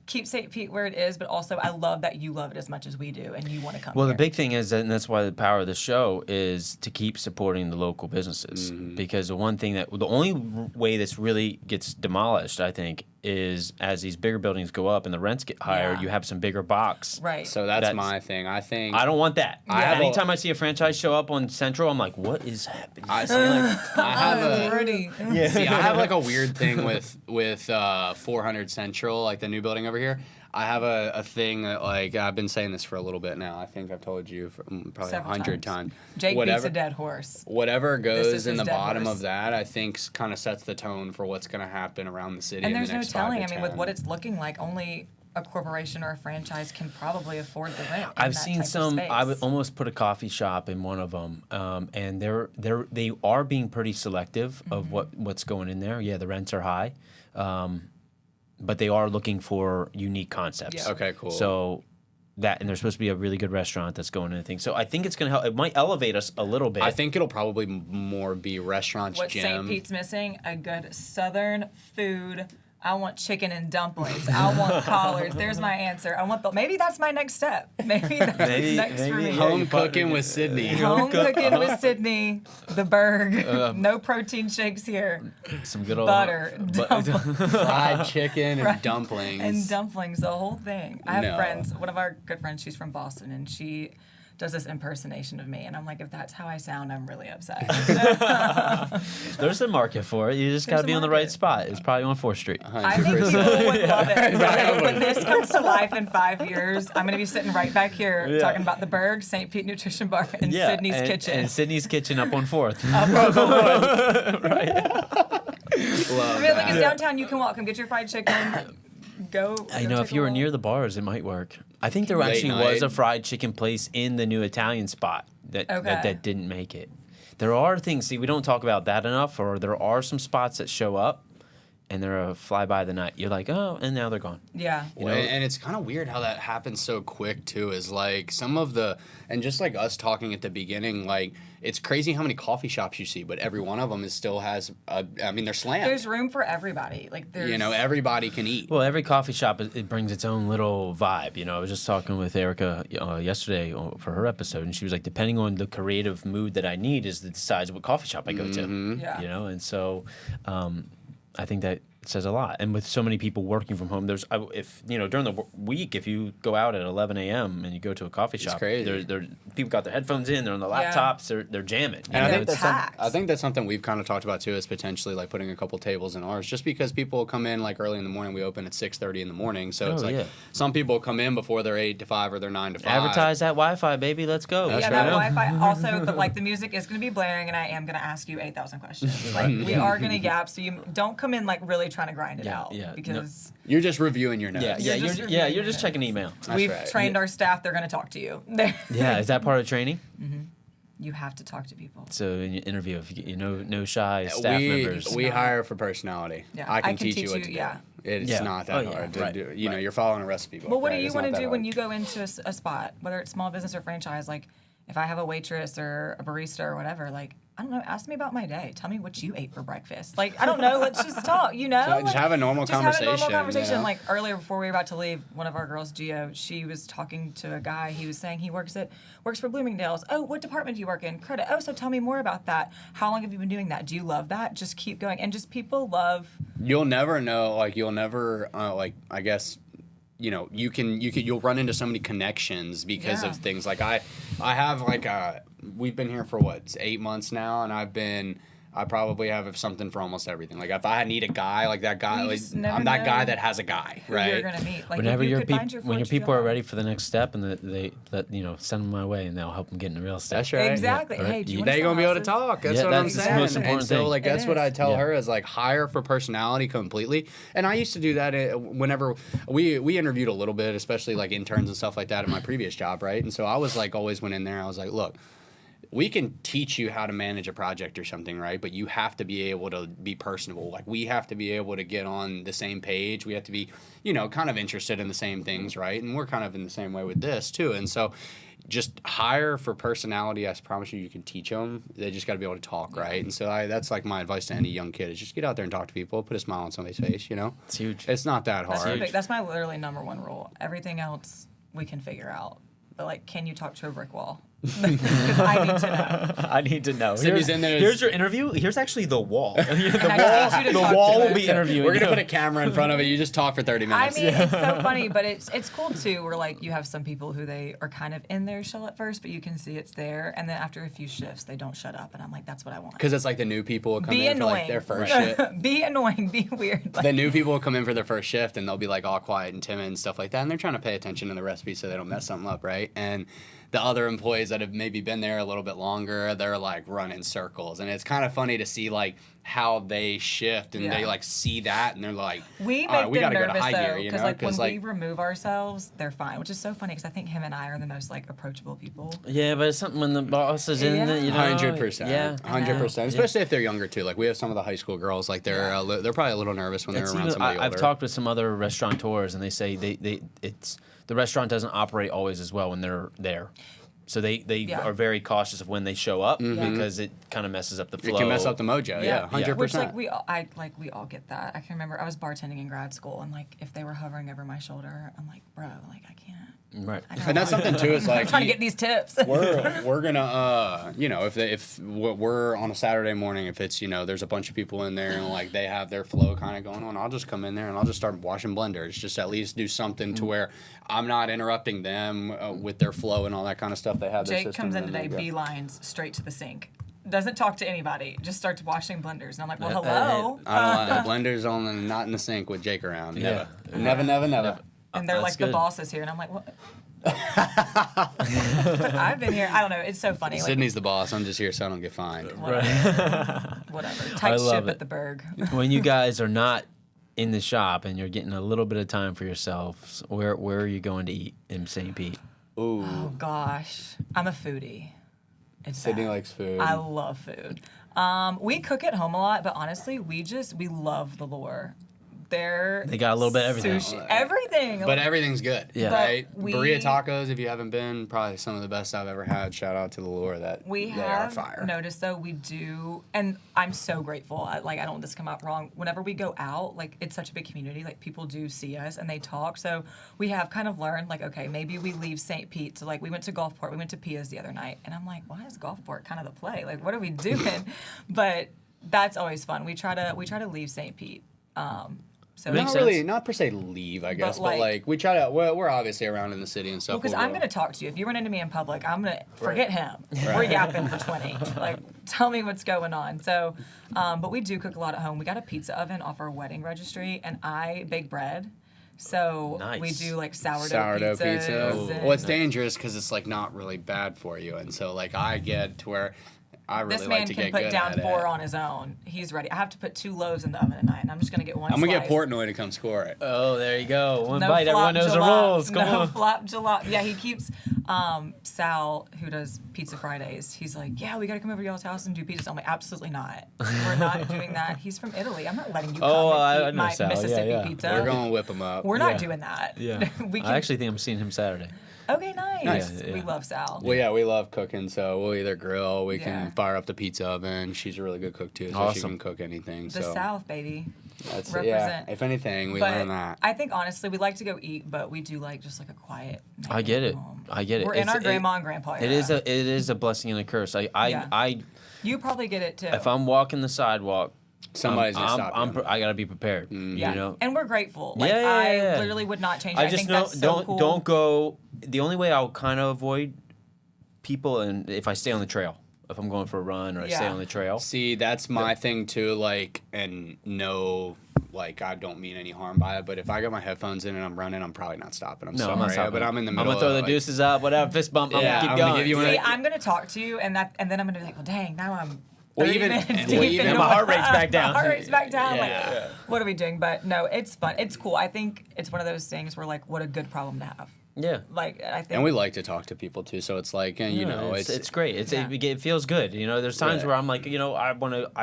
keep St. Pete where it is, but also I love that you love it as much as we do and you want to come
Well,
here.
the big thing is, and that's why the power of the show is to keep supporting the local businesses. Because the only way this really gets demolished, I think, is as these bigger buildings go up and the rents get higher,
Yeah.
you have some bigger box.
Right.
So that's my thing. I think
I don't want that.
have
Anytime I see a franchise show up on Central, I'm like, what is happening?
I have
Already.
See, I have like a weird thing with 400 Central, like the new building over here. I have a thing that, like, I've been saying this for a little bit now. I think I've told you for probably
Several
100 times.
Jake beats a dead horse.
Whatever
This is
goes in
his
the
dead
bottom
horse.
of that, I think kind of sets the tone for what's going to happen around the city
And
in
there's
the
no
next
telling.
5 to
I mean, with
10.
what it's looking like, only a corporation or a franchise can probably afford the rent.
I've seen some. I would almost put a coffee shop in one of them, and they are being pretty selective of what's going in there. Yeah, the rents are high, but they are looking for unique concepts.
Yeah.
Okay, cool.
So that, and there's supposed to be a really good restaurant that's going in. Thing. So I think it's going to help. It might elevate us a little bit.
I think it'll probably more be restaurants,
What
gym.
St. Pete's missing? A good Southern food. I want chicken and dumplings. I want collards. There's my answer. Maybe that's my next step. Maybe that's next for me.
Home cooking with Sydney.
Home cooking with Sydney, the Burg. No protein shakes here.
some good old
Butter, dumplings,
Fried chicken and dumplings.
and dumplings, the whole thing. I have
No.
friends, one of our good friends, she's from Boston, and she does this impersonation of me, and I'm like, if that's how I sound, I'm really upset.
There's a market for it. You just got to
There's a
be on the right
market.
spot. It's probably on 4th Street.
I think people would love it. When this comes to life in 5 years, I'm going to be sitting right back here talking about the Burg, St. Pete Nutrition Bar, and Sydney's Kitchen.
And Sydney's Kitchen up on 4th.
I mean, like, it's downtown. You can walk and get your fried chicken. Go.
I know if you were near the bars, it might work. I think there actually was a fried chicken place in the new Italian spot that didn't make it. There are things, see, we don't talk about that enough, or there are some spots that show up and they're a fly by the night. You're like, oh, and now they're gone.
Yeah.
You know, and it's kind of weird how that happens so quick too. Is like some of the, and just like us talking at the beginning, like it's crazy how many coffee shops you see, but every one of them still has. I mean, they're slammed.
There's room for everybody. Like there's.
You know, everybody can eat.
Well, every coffee shop, it brings its own little vibe. You know, I was just talking with Erica yesterday for her episode, and she was like, depending on the creative mood that I need is the size of what coffee shop I go to.
Yeah.
You know, and so I think that says a lot. And with so many people working from home, if during the week, if you go out at 11 a.m. and you go to a coffee shop,
crazy.
People got their headphones in, they're on the laptops, they're jamming.
And
I
they're
think
packed.
I think that's something we've kind of talked about too, is potentially like putting a couple tables in ours, just because people come in like early in the morning. We open at 6:30 in the morning, so it's like some people come in before they're 8 to 5 or they're 9 to 5.
Advertise that Wi-Fi, baby. Let's go.
Yeah, that Wi-Fi. Also, but like the music is going to be blaring, and I am going to ask you 8,000 questions. Like we are going to yap, so you don't come in like really trying to grind it out.
Yeah,
because
You're just reviewing your notes.
You're just checking email.
we've
right.
trained our staff. They're going to talk to you.
Yeah, is that part of training?
You have to talk to people.
So in your interview, if you no shy staff members.
We hire for personality.
Yeah.
I can teach you what to do.
yeah.
It's not that hard to do. You know, you're following a recipe book.
Well, what do
right?
you
It's
want
not
to
that
do
hard.
when you go into a spot, whether it's small business or franchise? Like, if I have a waitress or a barista or whatever, like, I don't know, ask me about my day. Tell me what you ate for breakfast. Like, I don't know, let's just talk, you know?
So just have a normal conversation.
Have a normal conversation.
You know?
Like, earlier before we were about to leave, one of our girls, Gio, she was talking to a guy. He was saying he works for Bloomingdale's. Oh, what department do you work in? Credit. Oh, so tell me more about that. How long have you been doing that? Do you love that? Just keep going. And just people love.
You'll never know, like, I guess, you know, you'll run into so many connections because of things. Like I have like we've been here for 8 months now, and I probably have something for almost everything. Like if I need a guy, like that guy, like, I'm that guy that has a guy, right?
You're gonna meet. Like
Whenever
when
your people are ready for the next step, and they let send them my way, and they'll help them get in the real estate.
That's right.
Exactly.
Yeah,
Hey, do you
they gonna be able to talk. That's what I'm
that's the
saying.
most important
and so
thing.
like that's what I tell
Yeah.
her is like hire for personality completely. And I used to do that whenever we interviewed a little bit, especially like interns and stuff like that in my previous job, right? And so I was like always went in there. I was like, look, we can teach you how to manage a project or something, right? But you have to be able to be personable. Like we have to be able to get on the same page. We have to be, you know, kind of interested in the same things, right? And we're kind of in the same way with this too. And so just hire for personality. I promise you can teach them. They just got to be able to talk, right? And so that's like my advice to any young kid is just get out there and talk to people, put a smile on somebody's face, you know?
It's huge.
It's not that hard.
That's my literally number one rule. Everything else we can figure out. But like, can you talk to a brick wall? Because I need to know.
I need to know.
Sydney's in there.
Here's your interview. Here's actually the wall.
I need you to talk to
will
it.
be interviewing.
We're going to
you.
put a camera in front of it. You just talk for 30
I
minutes.
mean, it's so funny, but it's cool too. Where like you have some people who they are kind of in their shell at first, but you can see it's there, and then after a few shifts, they don't shut up, and I'm like, that's what I want.
Because it's like the new people will come
Be
in for
annoying.
like their first shift.
Be annoying. Be weird. Like,
The new people will come in for their first shift and they'll be like all quiet and timid and stuff like that. And they're trying to pay attention to the recipe so they don't mess something up, right? And the other employees that have maybe been there a little bit longer, they're like running circles. And it's kind of funny to see like how they shift and they like see that and they're like,
we
all right,
make them
gotta
nervous
go to high
though,
gear, you
because
know?
like when we remove ourselves, they're fine, which is so funny because I think him and I are the most like approachable people.
Yeah, but it's something when the boss is in it, you know.
100%.
Yeah.
100%. Especially if they're younger too. Like we have some of the high school girls, like they're probably a little nervous when they're around somebody older.
I've talked with some other restaurateurs, and they say the restaurant doesn't operate always as well when they're there. So they are very cautious of when they show up because it kind of messes up the flow.
It can mess up the mojo. Yeah, 100%.
Which like we all get that. I can remember I was bartending in grad school, and like if they were hovering over my shoulder, I'm like, bro, like I can't.
Right.
And that's something too. Is like
I'm trying to get these tips.
we're gonna you know if we're on a Saturday morning, if it's, you know, there's a bunch of people in there and like they have their flow kind of going on, I'll just come in there and I'll just start washing blenders, just at least do something to where I'm not interrupting them with their flow and all that kind of stuff. They have their
Jake
system
comes in
and
today,
then they go.
beelines straight to the sink. Doesn't talk to anybody. Just starts washing blenders, and I'm like, well, hello.
I don't want the blenders on, not in the sink with Jake around. Never.
Yeah.
Never.
And they're
That's
like, the
good.
boss is here, and I'm like, what? But I've been here. I don't know. It's so funny. Like,
Sydney's the boss. I'm just here so I don't get fined.
whatever. Tight
love
ship
it.
at the Burg.
When you guys are not in the shop and you're getting a little bit of time for yourselves, where are you going to eat in St. Pete?
Ooh.
Oh gosh, I'm a foodie. It's
Sydney
bad.
likes food.
I love food. We cook at home a lot, but honestly, we love the lure.
They got a little bit of everything.
Sushi, everything.
But everything's good,
Yeah.
right?
But
Burrito tacos, if you haven't been, probably some of the best I've ever had. Shout out to the lure they are
have
fire.
noticed though, we do, and I'm so grateful. I don't want this to come out wrong. Whenever we go out, like it's such a big community, like people do see us and they talk. So we have kind of learned, like, okay, maybe we leave St. Pete. So like we went to Gulfport, we went to Pia's the other night, and I'm like, why is Gulfport kind of the play? Like, what are we doing? But that's always fun. We try to leave St. Pete. So
Makes
Not
sense.
really, not per se leave, I guess, but like we try to. We're obviously around in the city and stuff.
because I'm going to talk to you. If you run into me in public, I'm going to forget him. We're yapping for 20. Like, tell me what's going on. So, but we do cook a lot at home. We got a pizza oven off our wedding registry, and I bake bread. So
Nice.
we do like sourdough
pizza.
pizzas and-
Well, it's dangerous because it's like not really bad for you, and so like I get to where I really
This
like
man
to
can
get
put
good
down
at
4
it.
on his own. He's ready. I have to put 2 loaves in the oven tonight, and I'm just going to get one
I'm gonna
slice.
get Portnoy to come score it.
Oh, there you go. One
No
bite.
flop
Everyone knows the
jalap.
rules. Come
no
on.
flop jalap. Yeah, he keeps Sal, who does Pizza Fridays. He's like, yeah, we got to come over to y'all's house and do pizzas. I'm like, absolutely not. We're not doing that. He's from Italy. I'm not letting you come
I
and eat
know
my
Sal. Yeah,
Mississippi
yeah.
pizza.
We're gonna whip him up.
We're not
Yeah.
doing that.
Yeah.
we
I actually think I'm seeing him Saturday.
Okay, nice.
Nice.
We love Sal.
Well, yeah, we love cooking, so we'll either grill, we
Yeah.
can fire up the pizza oven. She's a really good cook too, so she
Awesome.
can cook anything.
The
so
South, baby.
that's
Represent.
yeah. If anything, we
But
learn that.
I think honestly, we like to go eat, but we do like just like a quiet night
I get
at
it.
home.
I get it.
We're in
It's-
our grandma and grandpa era.
It is a blessing and a curse. I
You probably get it too.
if I'm walking the sidewalk,
Somebody's gonna stop you.
I gotta be prepared.
yeah.
You know.
And we're grateful. Like
Yeah, yeah, yeah.
I literally would not change it.
I
I
just
think
know
that's so cool.
don't go. The only way I'll kind of avoid people, and if I stay on the trail, if I'm going for a run or I stay
Yeah.
on the trail.
See, that's my thing too. Like, and no, like I don't mean any harm by it, but if I got my headphones in and I'm running, I'm probably not stopping. I'm
No,
sorry,
I'm not stopping.
but I'm in the
I'm
middle.
gonna throw
of,
the
like,
deuces up, whatever, fist bump. I'm
Yeah,
gonna keep
I'm
going.
gonna give you
See,
one.
I'm gonna talk to you, and then I'm gonna be like, well, dang, now I'm.
Well,
30
even-
minutes
well,
deep
even
into
my
what-
heart rate's back down.
My heart rate's back down.
Yeah.
Like, what are we doing? But no, it's fun. It's cool. I think it's one of those things where like, what a good problem to have.
Yeah.
Like, I think.
And we like to talk to people too, so it's like, and you know,
it's great.
Yeah.
It feels good. You know, there's times
Yeah.
where I'm like, you know, I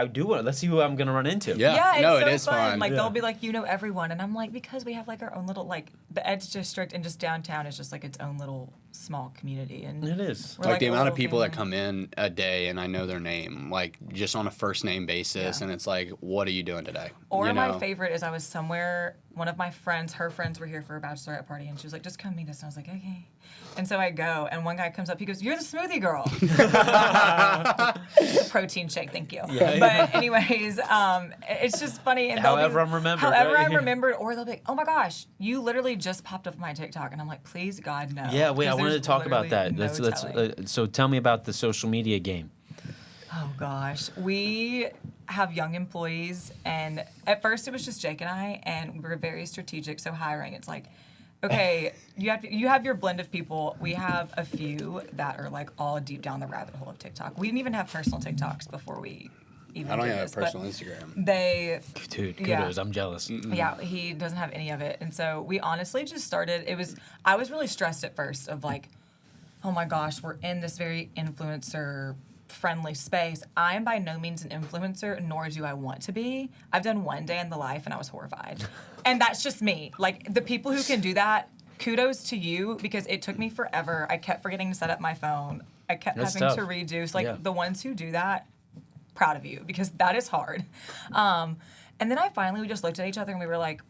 do want. Let's see who I'm gonna run into.
Yeah.
Yeah, it's
no,
so
it is fun.
Like
Yeah.
they'll be like, you know everyone, and I'm like, because we have like our own little like the Edge District and just downtown is just like its own little small community, and
It is.
we're
Like the
a
amount of
little
people that
family.
come in a day and I know their name, like just on a first name basis,
Yeah.
and it's like, what are you doing today?
Or
you
my
know?
favorite is I was somewhere, one of my friends, her friends were here for a bachelorette party, and she was like, just come meet us. And I was like, okay. And so I go, and one guy comes up, he goes, you're the smoothie girl. It's a protein shake, thank you.
Yeah.
But anyways, it's just funny. And they'll
However I'm remembered,
However
right?
I'm remembered, or they'll be like, oh my gosh, you literally just popped up on my TikTok. And I'm like, please, God, no.
Yeah, wait. I
'Cause
wanted to
there's
talk about that.
literally no telling.
So tell me about the social media game.
Oh gosh, we have young employees, and at first it was just Jake and I, and we were very strategic. So hiring, it's like, okay, you have your blend of people. We have a few that are like all deep down the rabbit hole of TikTok. We didn't even have personal TikToks before we even.
I don't
did
even have
this,
a
but
personal Instagram.
They.
Dude,
Yeah.
kudos. I'm jealous.
Yeah, he doesn't have any of it. And so we honestly just started, I was really stressed at first of like, oh my gosh, we're in this very influencer friendly space. I am by no means an influencer, nor do I want to be. I've done one day in the life and I was horrified. And that's just me. Like the people who can do that, kudos to you, because it took me forever. I kept forgetting to set up my phone. I kept
That's
having
tough.
to redo. So like
Yeah.
the ones who do that, proud of you, because that is hard. And then we just looked at each other and we were like,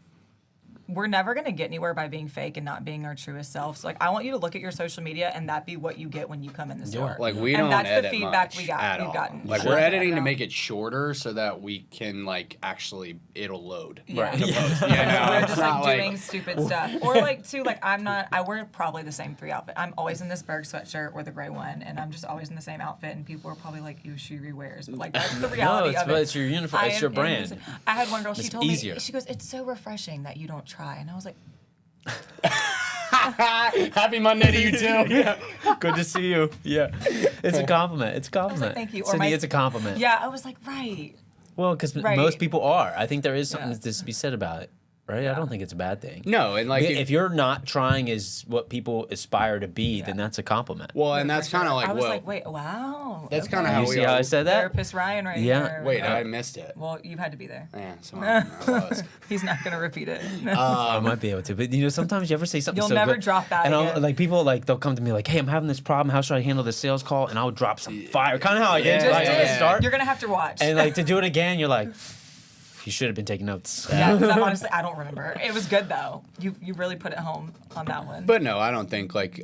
we're never going to get anywhere by being fake and not being our truest selves. Like, I want you to look at your social media and that be what you get when you come in the store.
Like we
and
don't
that's
edit
the feedback
much
we got.
at
We've
all.
gotten.
Like
Sure.
we're editing to
Yeah.
make it shorter so that we can like actually it'll load.
Yeah.
Right. Yeah.
Yeah,
We're
it's
just
not
like
like
doing stupid stuff. Or like too, like I wear probably the same 3 outfits. I'm always in this Burg sweatshirt or the gray one, and I'm just always in the same outfit, and people are probably like, ew, she rewears. But like that's the reality of it.
it's your uniform. It's your brand.
I had one girl, she
It's
told
easier.
me, she goes, it's so refreshing that you don't try. And I was like,
Happy Monday to you too.
Yeah. Good to see you. Yeah. It's a compliment. It's a compliment.
thank you. Or
Sydney,
my-
it's a compliment.
yeah, I was like, right.
Well, because
Right.
most people are. I think there is something
Yeah.
to be said about it, right? I don't think it's a bad thing.
No, and like
If you're not trying as what people aspire to be, then that's a compliment.
well, and
For
that's kind of
sure.
like
I was
what.
like, wait, wow.
That's
okay.
kinda how
You
we
see how
are.
I said that?
Therapist Ryan right
Yeah.
here.
Wait, I missed it.
Well, you had to be there.
Yeah, so I was.
He's not going to repeat it.
I might be able to, but you know, sometimes you ever say something
You'll
so
never
good,
drop that
and I'll,
again.
like people like they'll come to me like, "Hey, I'm having this problem. How should I handle this sales call?" And I'll drop some fire, kind of how I did
Yeah,
Just
like,
did.
at the start,
You're going to have to watch.
and like to do it again, you're like, "You should have been taking notes."
yeah, because I'm honestly, I don't remember. It was good, though. You really put it home on that one.
But no, I don't think like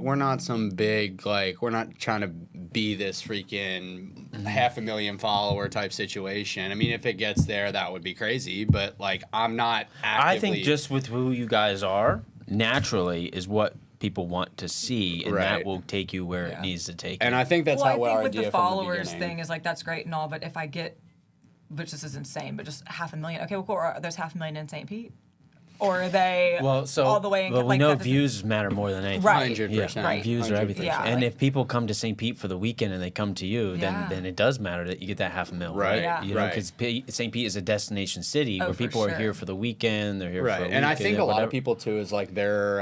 we're not some big like we're not trying to be this freaking 500,000 follower type situation. I mean, if it gets there, that would be crazy. But like, I'm not actively.
I think just with who you guys are, naturally is what people want to see, and that
Right.
will take you where it
Yeah.
needs to take
and
you.
I think that's
well,
how
I
our
think with
idea
the
from
followers
beginning.
thing is like, that's great and all, but if I get, which this is insane, but just 500,000, okay, well, cool, are there's 500,000 in St. Pete? Or are they all the way in,
well, we
like,
know
that doesn't-
views matter more than anything.
Right.
100%.
Right.
Views are everything.
Yeah,
and
like-
if people come to St. Pete for the weekend and they come to you,
Yeah.
then it does matter that you get that 500,000.
Right.
Yeah.
You know,
Right.
because St. Pete is a destination city where
for
people are
sure.
here for the weekend. They're here for a
Right,
weekend.
and I think a lot
whatever.
of people too is like their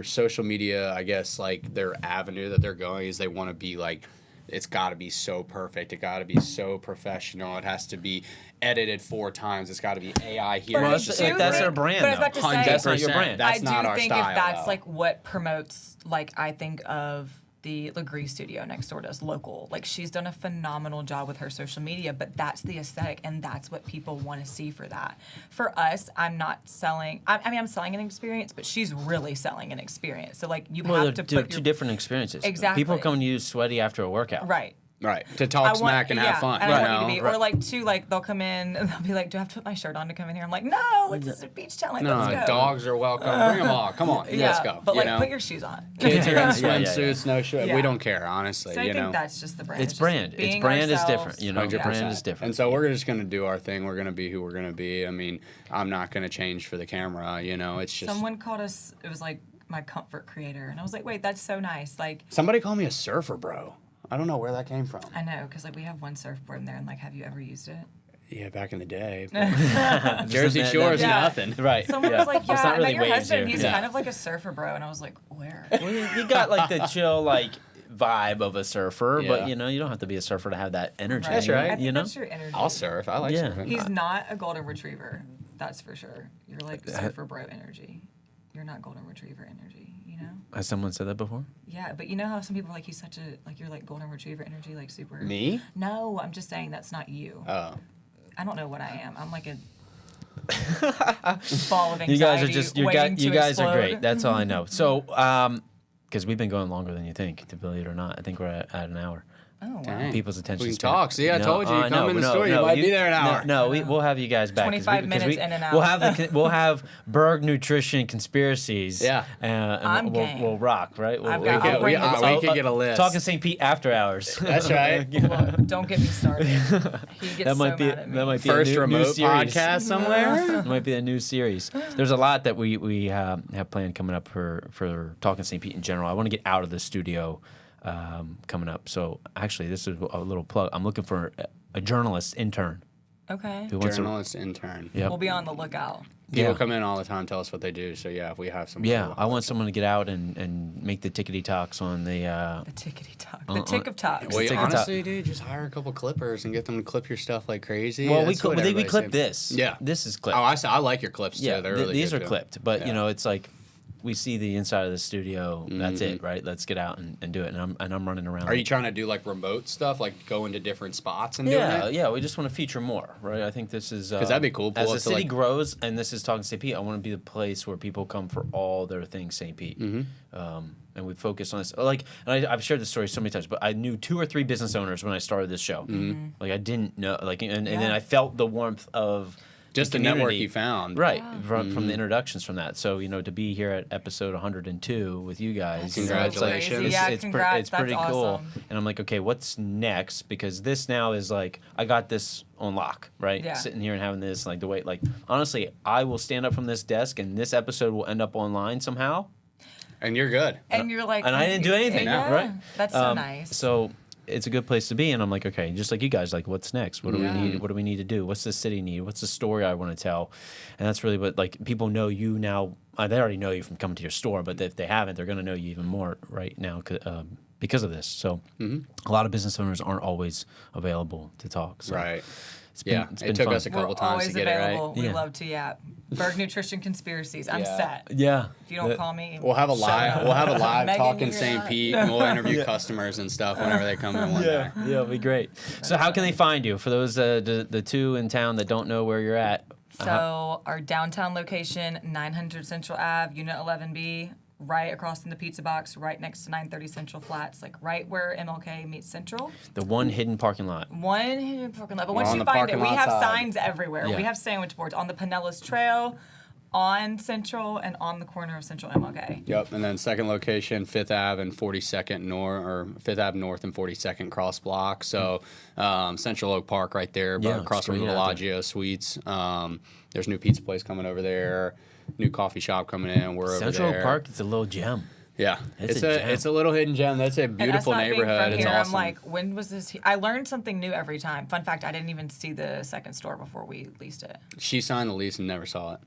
social media. I guess like their avenue that they're going is they want to be like it's got to be so perfect. It got to be so professional. It has to be edited 4 times. It's got to be AI here.
Well,
It's
that's,
just
that's their brand.
But I was about to say,
100%.
That's not your brand.
That's
I do
not our
think
style.
if that's
though.
like what promotes, like I think of the Legree studio next door does, local. Like she's done a phenomenal job with her social media, but that's the aesthetic and that's what people want to see for that. For us, I'm not selling. I mean, I'm selling an experience, but she's really selling an experience. So like you have to
they're
put
two
your
different experiences.
Exactly.
People come to you sweaty after a workout.
right.
Right. To talk smack and have fun.
And
you
I
know?
want you to be, or like two, like they'll come in and they'll be like, "Do I have to put my shirt on to come in here?" I'm like, "No, it's a beach town. Like, let's go."
Dogs are welcome. Bring them all. Come on. Let's go.
But like,
you know?
put your shoes on.
Kids are in
Yeah,
swimsuits, no shoes.
Yeah.
We don't care, honestly.
So I
you
think
know?
that's just the brand.
It's
just
brand. It's
being
brand is
ourselves.
different. You know, your brand is different.
And so we're just gonna do our thing. We're gonna be who we're gonna be. I mean, I'm not gonna change for the camera. You know, it's just
Someone called us. It was like my comfort creator, and I was like, "Wait, that's so nice." Like,
somebody called me a surfer, bro. I don't know where that came from.
I know, because like we have one surfboard in there, and like, have you ever used it?
Yeah, back in the day.
Just
Jersey
that-
Shore is
Yeah.
nothing.
Right.
Someone
yeah.
was like,
It's
"Yeah,
not
I
really
met your
waves
husband.
here.
He's
Yeah.
kind of like a surfer, bro." And I was like, "Where?"
Well, you got like the chill like vibe of a surfer,
Yeah.
but you know you don't have to be a surfer to have that energy.
That's right.
I think
You know.
that's your energy.
I'll surf. I like
Yeah.
surfing.
He's not a golden retriever. That's for sure. You're like surfer bro energy. You're not golden retriever energy. You know.
Has someone said that before?
Yeah, but you know how some people are like, he's such a, like, you're like golden retriever energy, like super.
Me?
No, I'm just saying that's not you.
Oh.
I don't know what I am. I'm like a ball of anxiety.
You guys are just you
waiting to
guys
explode.
are great. That's all I know. So, because we've been going longer than you think, to believe it or not, I think we're at an hour.
Oh, wow.
Dang.
People's attention
We can
span.
talk. See, I told you. You come in the
no,
store, you might be there an hour.
No, we'll have you guys back.
25 minutes in and out.
We'll have Burg Nutrition conspiracies.
Yeah.
And
I'm
we'll
game.
rock, right?
I've
We
got- I'll
could,
bring the-
we could get a list.
Talkin St. Pete after hours.
That's right.
Look, don't get me started. He gets
That might
so
be
mad at me.
that might be
First
a new
remote
series.
podcast somewhere.
It might be a new series. There's a lot that we have planned coming up for Talkin St. Pete in general. I want to get out of the studio coming up. So actually, this is a little plug. I'm looking for a journalist intern
Okay.
who wants to.
Journalist intern.
Yep.
We'll be on the lookout.
People
Yeah.
come in all the time, tell us what they do. So yeah, if we have some.
Yeah, I want someone to get out and make the tickety talks on the.
The tickety talk. The tick of talks.
Well,
Take a
honestly, dude, just hire a couple clippers and get them to clip your stuff like crazy.
Well,
That's what
we
everybody's
clip
saying.
this.
Yeah.
This is clipped.
Oh, I like your clips too.
Yeah,
They're really
these
good
are
too.
clipped, but you
Yeah.
know, it's like we see the inside of the studio. That's
Mm-hmm.
it, right? Let's get out and do it. And I'm running around.
Are you trying to do like remote stuff, like go into different spots and doing
Yeah,
it?
yeah. We just want to feature more, right? I think this is
'Cause that'd be cool. Pull
As
up
the
to,
city
like-
grows, and this is Talking St. Pete, I want to be the place where people come for all their things St. Pete. And we focus on this. Like, and I've shared this story so many times, but I knew 2 or 3 business owners when I started this show. Like, I didn't know. Like, and then
Yeah.
I felt the warmth of
Just the
community.
network you found.
Right, from the introductions from that. So, you know, to be here at episode 102 with you guys.
That's
so Congratulations.
crazy.
It's,
Yeah,
it's,
congrats.
it's pretty
That's
cool.
awesome.
And I'm like, okay, what's next? Because this now is like, I got this on lock, right?
Yeah.
Sitting here and having this, like, the way, like, honestly, I will stand up from this desk and this episode will end up online somehow.
And you're good.
And you're like,
And I didn't do anything,
yeah,
right?
That's so nice.
So it's a good place to be, and I'm like, okay, just like you guys, like, what's next? What do
Yeah.
we need? What do we need to do? What's the city need? What's the story I want to tell? And that's really what, like, people know you now. They already know you from coming to your store, but if they haven't, they're going to know you even more right now because of this. So a lot of business owners aren't always available to talk. So
Right.
It's been,
Yeah.
it's
It
been
took
fun.
us a couple
We're
times
always
to get it
available.
right.
We
Yeah.
love to Burg Nutrition Conspiracies. I'm
Yeah.
set.
Yeah.
If you don't call me,
We'll have a live. We'll have a live
Megan,
Talkin
you're
St.
not.
Pete, and we'll interview customers and stuff whenever they come in one day.
Yeah, it'll be great. So how can they find you? For those the 2 in town that don't know where you're at.
So our downtown location, 900 Central Ave, Unit 11B, right across from the pizza box, right next to 930 Central Flats, like right where MLK meets Central.
The one hidden parking lot.
One hidden parking lot, but once
on
you
the
find it,
parking
we
lot
have
side.
signs everywhere.
Yeah.
We have sandwich boards on the Pinellas Trail, on Central, and on the corner of Central MLK.
Yep, and then second location, 5th Ave and 42nd North, or 5th Ave North and 42nd cross block. So Central Oak Park right there,
Yeah,
across from the
straight out
Bellagio Suites. There's a new pizza place coming over there, new coffee shop coming in. We're
Central
over there.
Park, it's a little gem.
Yeah,
It's a gem.
it's a little hidden gem. That's a
And us
beautiful
not being
neighborhood.
from
It's
here,
awesome.
I'm like, when was this? I learned something new every time. Fun fact, I didn't even see the second store before we leased it.
She signed the lease and never saw it.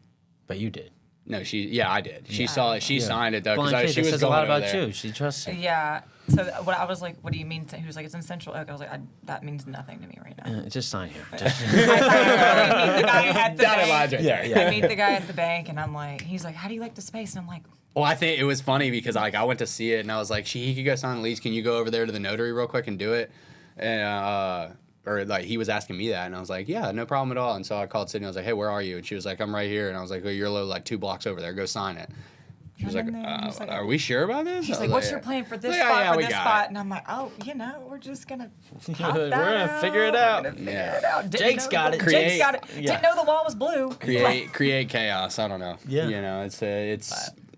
But you did.
No, I did. She saw it. She signed it though
Blind
because she was
says
going
a lot
over
about
there.
you. She trusts you.
Yeah. So what I was like, what do you mean? He was like, it's in Central Oak. I was like, that means nothing to me right now.
Just sign here.
I meet the guy at the
Dotted lines
bank.
right there.
I meet the guy at the bank, and I'm like, he's like, how do you like the space? And I'm like,
Well, I think it was funny because like I went to see it and I was like, he could go sign the lease. Can you go over there to the notary real quick and do it? And or like he was asking me that, and I was like, yeah, no problem at all. And so I called Sydney. I was like, hey, where are you? And she was like, I'm right here. And I was like, oh, you're like 2 blocks over there. Go sign it. She was like, are we sure about this?
She's like, what's your plan for this spot, for this spot? And I'm like, oh, we're just going to
We're going to figure it out. Jake's got it.
Jake's got it. Didn't know the wall was blue.
Create chaos. I don't know.
Yeah.
You know,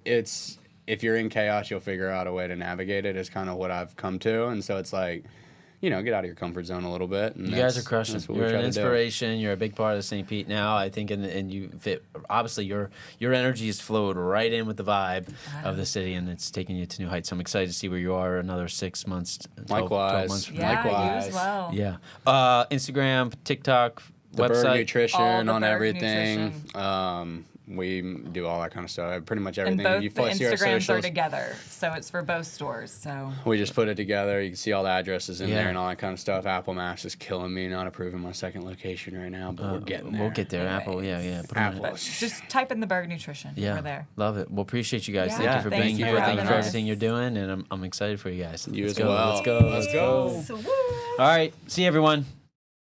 it's if you're in chaos, you'll figure out a way to navigate it is kind of what I've come to. And so it's like, you know, get out of your comfort zone a little bit. And
you guys are crushing. You're an inspiration.
Do.
You're a big part of St. Pete now, I think, and you fit. Obviously, your energy has flowed right in with the vibe of the city, and it's taking you to new heights. So I'm excited to see where you are another 6 months, 12 months from now.
You as well.
Yeah. Instagram, TikTok,
the
website.
Burg Nutrition on
Burg
everything.
Nutrition.
We do all that kind of stuff. Pretty much everything.
And both
You
the
see our
Instagrams are
socials.
together, so it's for both stores. So
We just put it together. You can see all the addresses in there and all that kind of stuff. Apple Maps is killing me, not approving my second location right now, but we're getting there.
We'll get there. Apple, yeah. Put 'em in.
Apple.
just type in the Burg Nutrition.
Yeah,
We're there.
love it. Well, appreciate you guys.
Yeah.
Thank you for
Thank
being
you
here.
for
Thank you for
having us.
everything you're doing, and I'm excited for you guys.
You
Let's
as
go.
well.
Let's go.
Let's go.
So, woo.
All right. See you, everyone.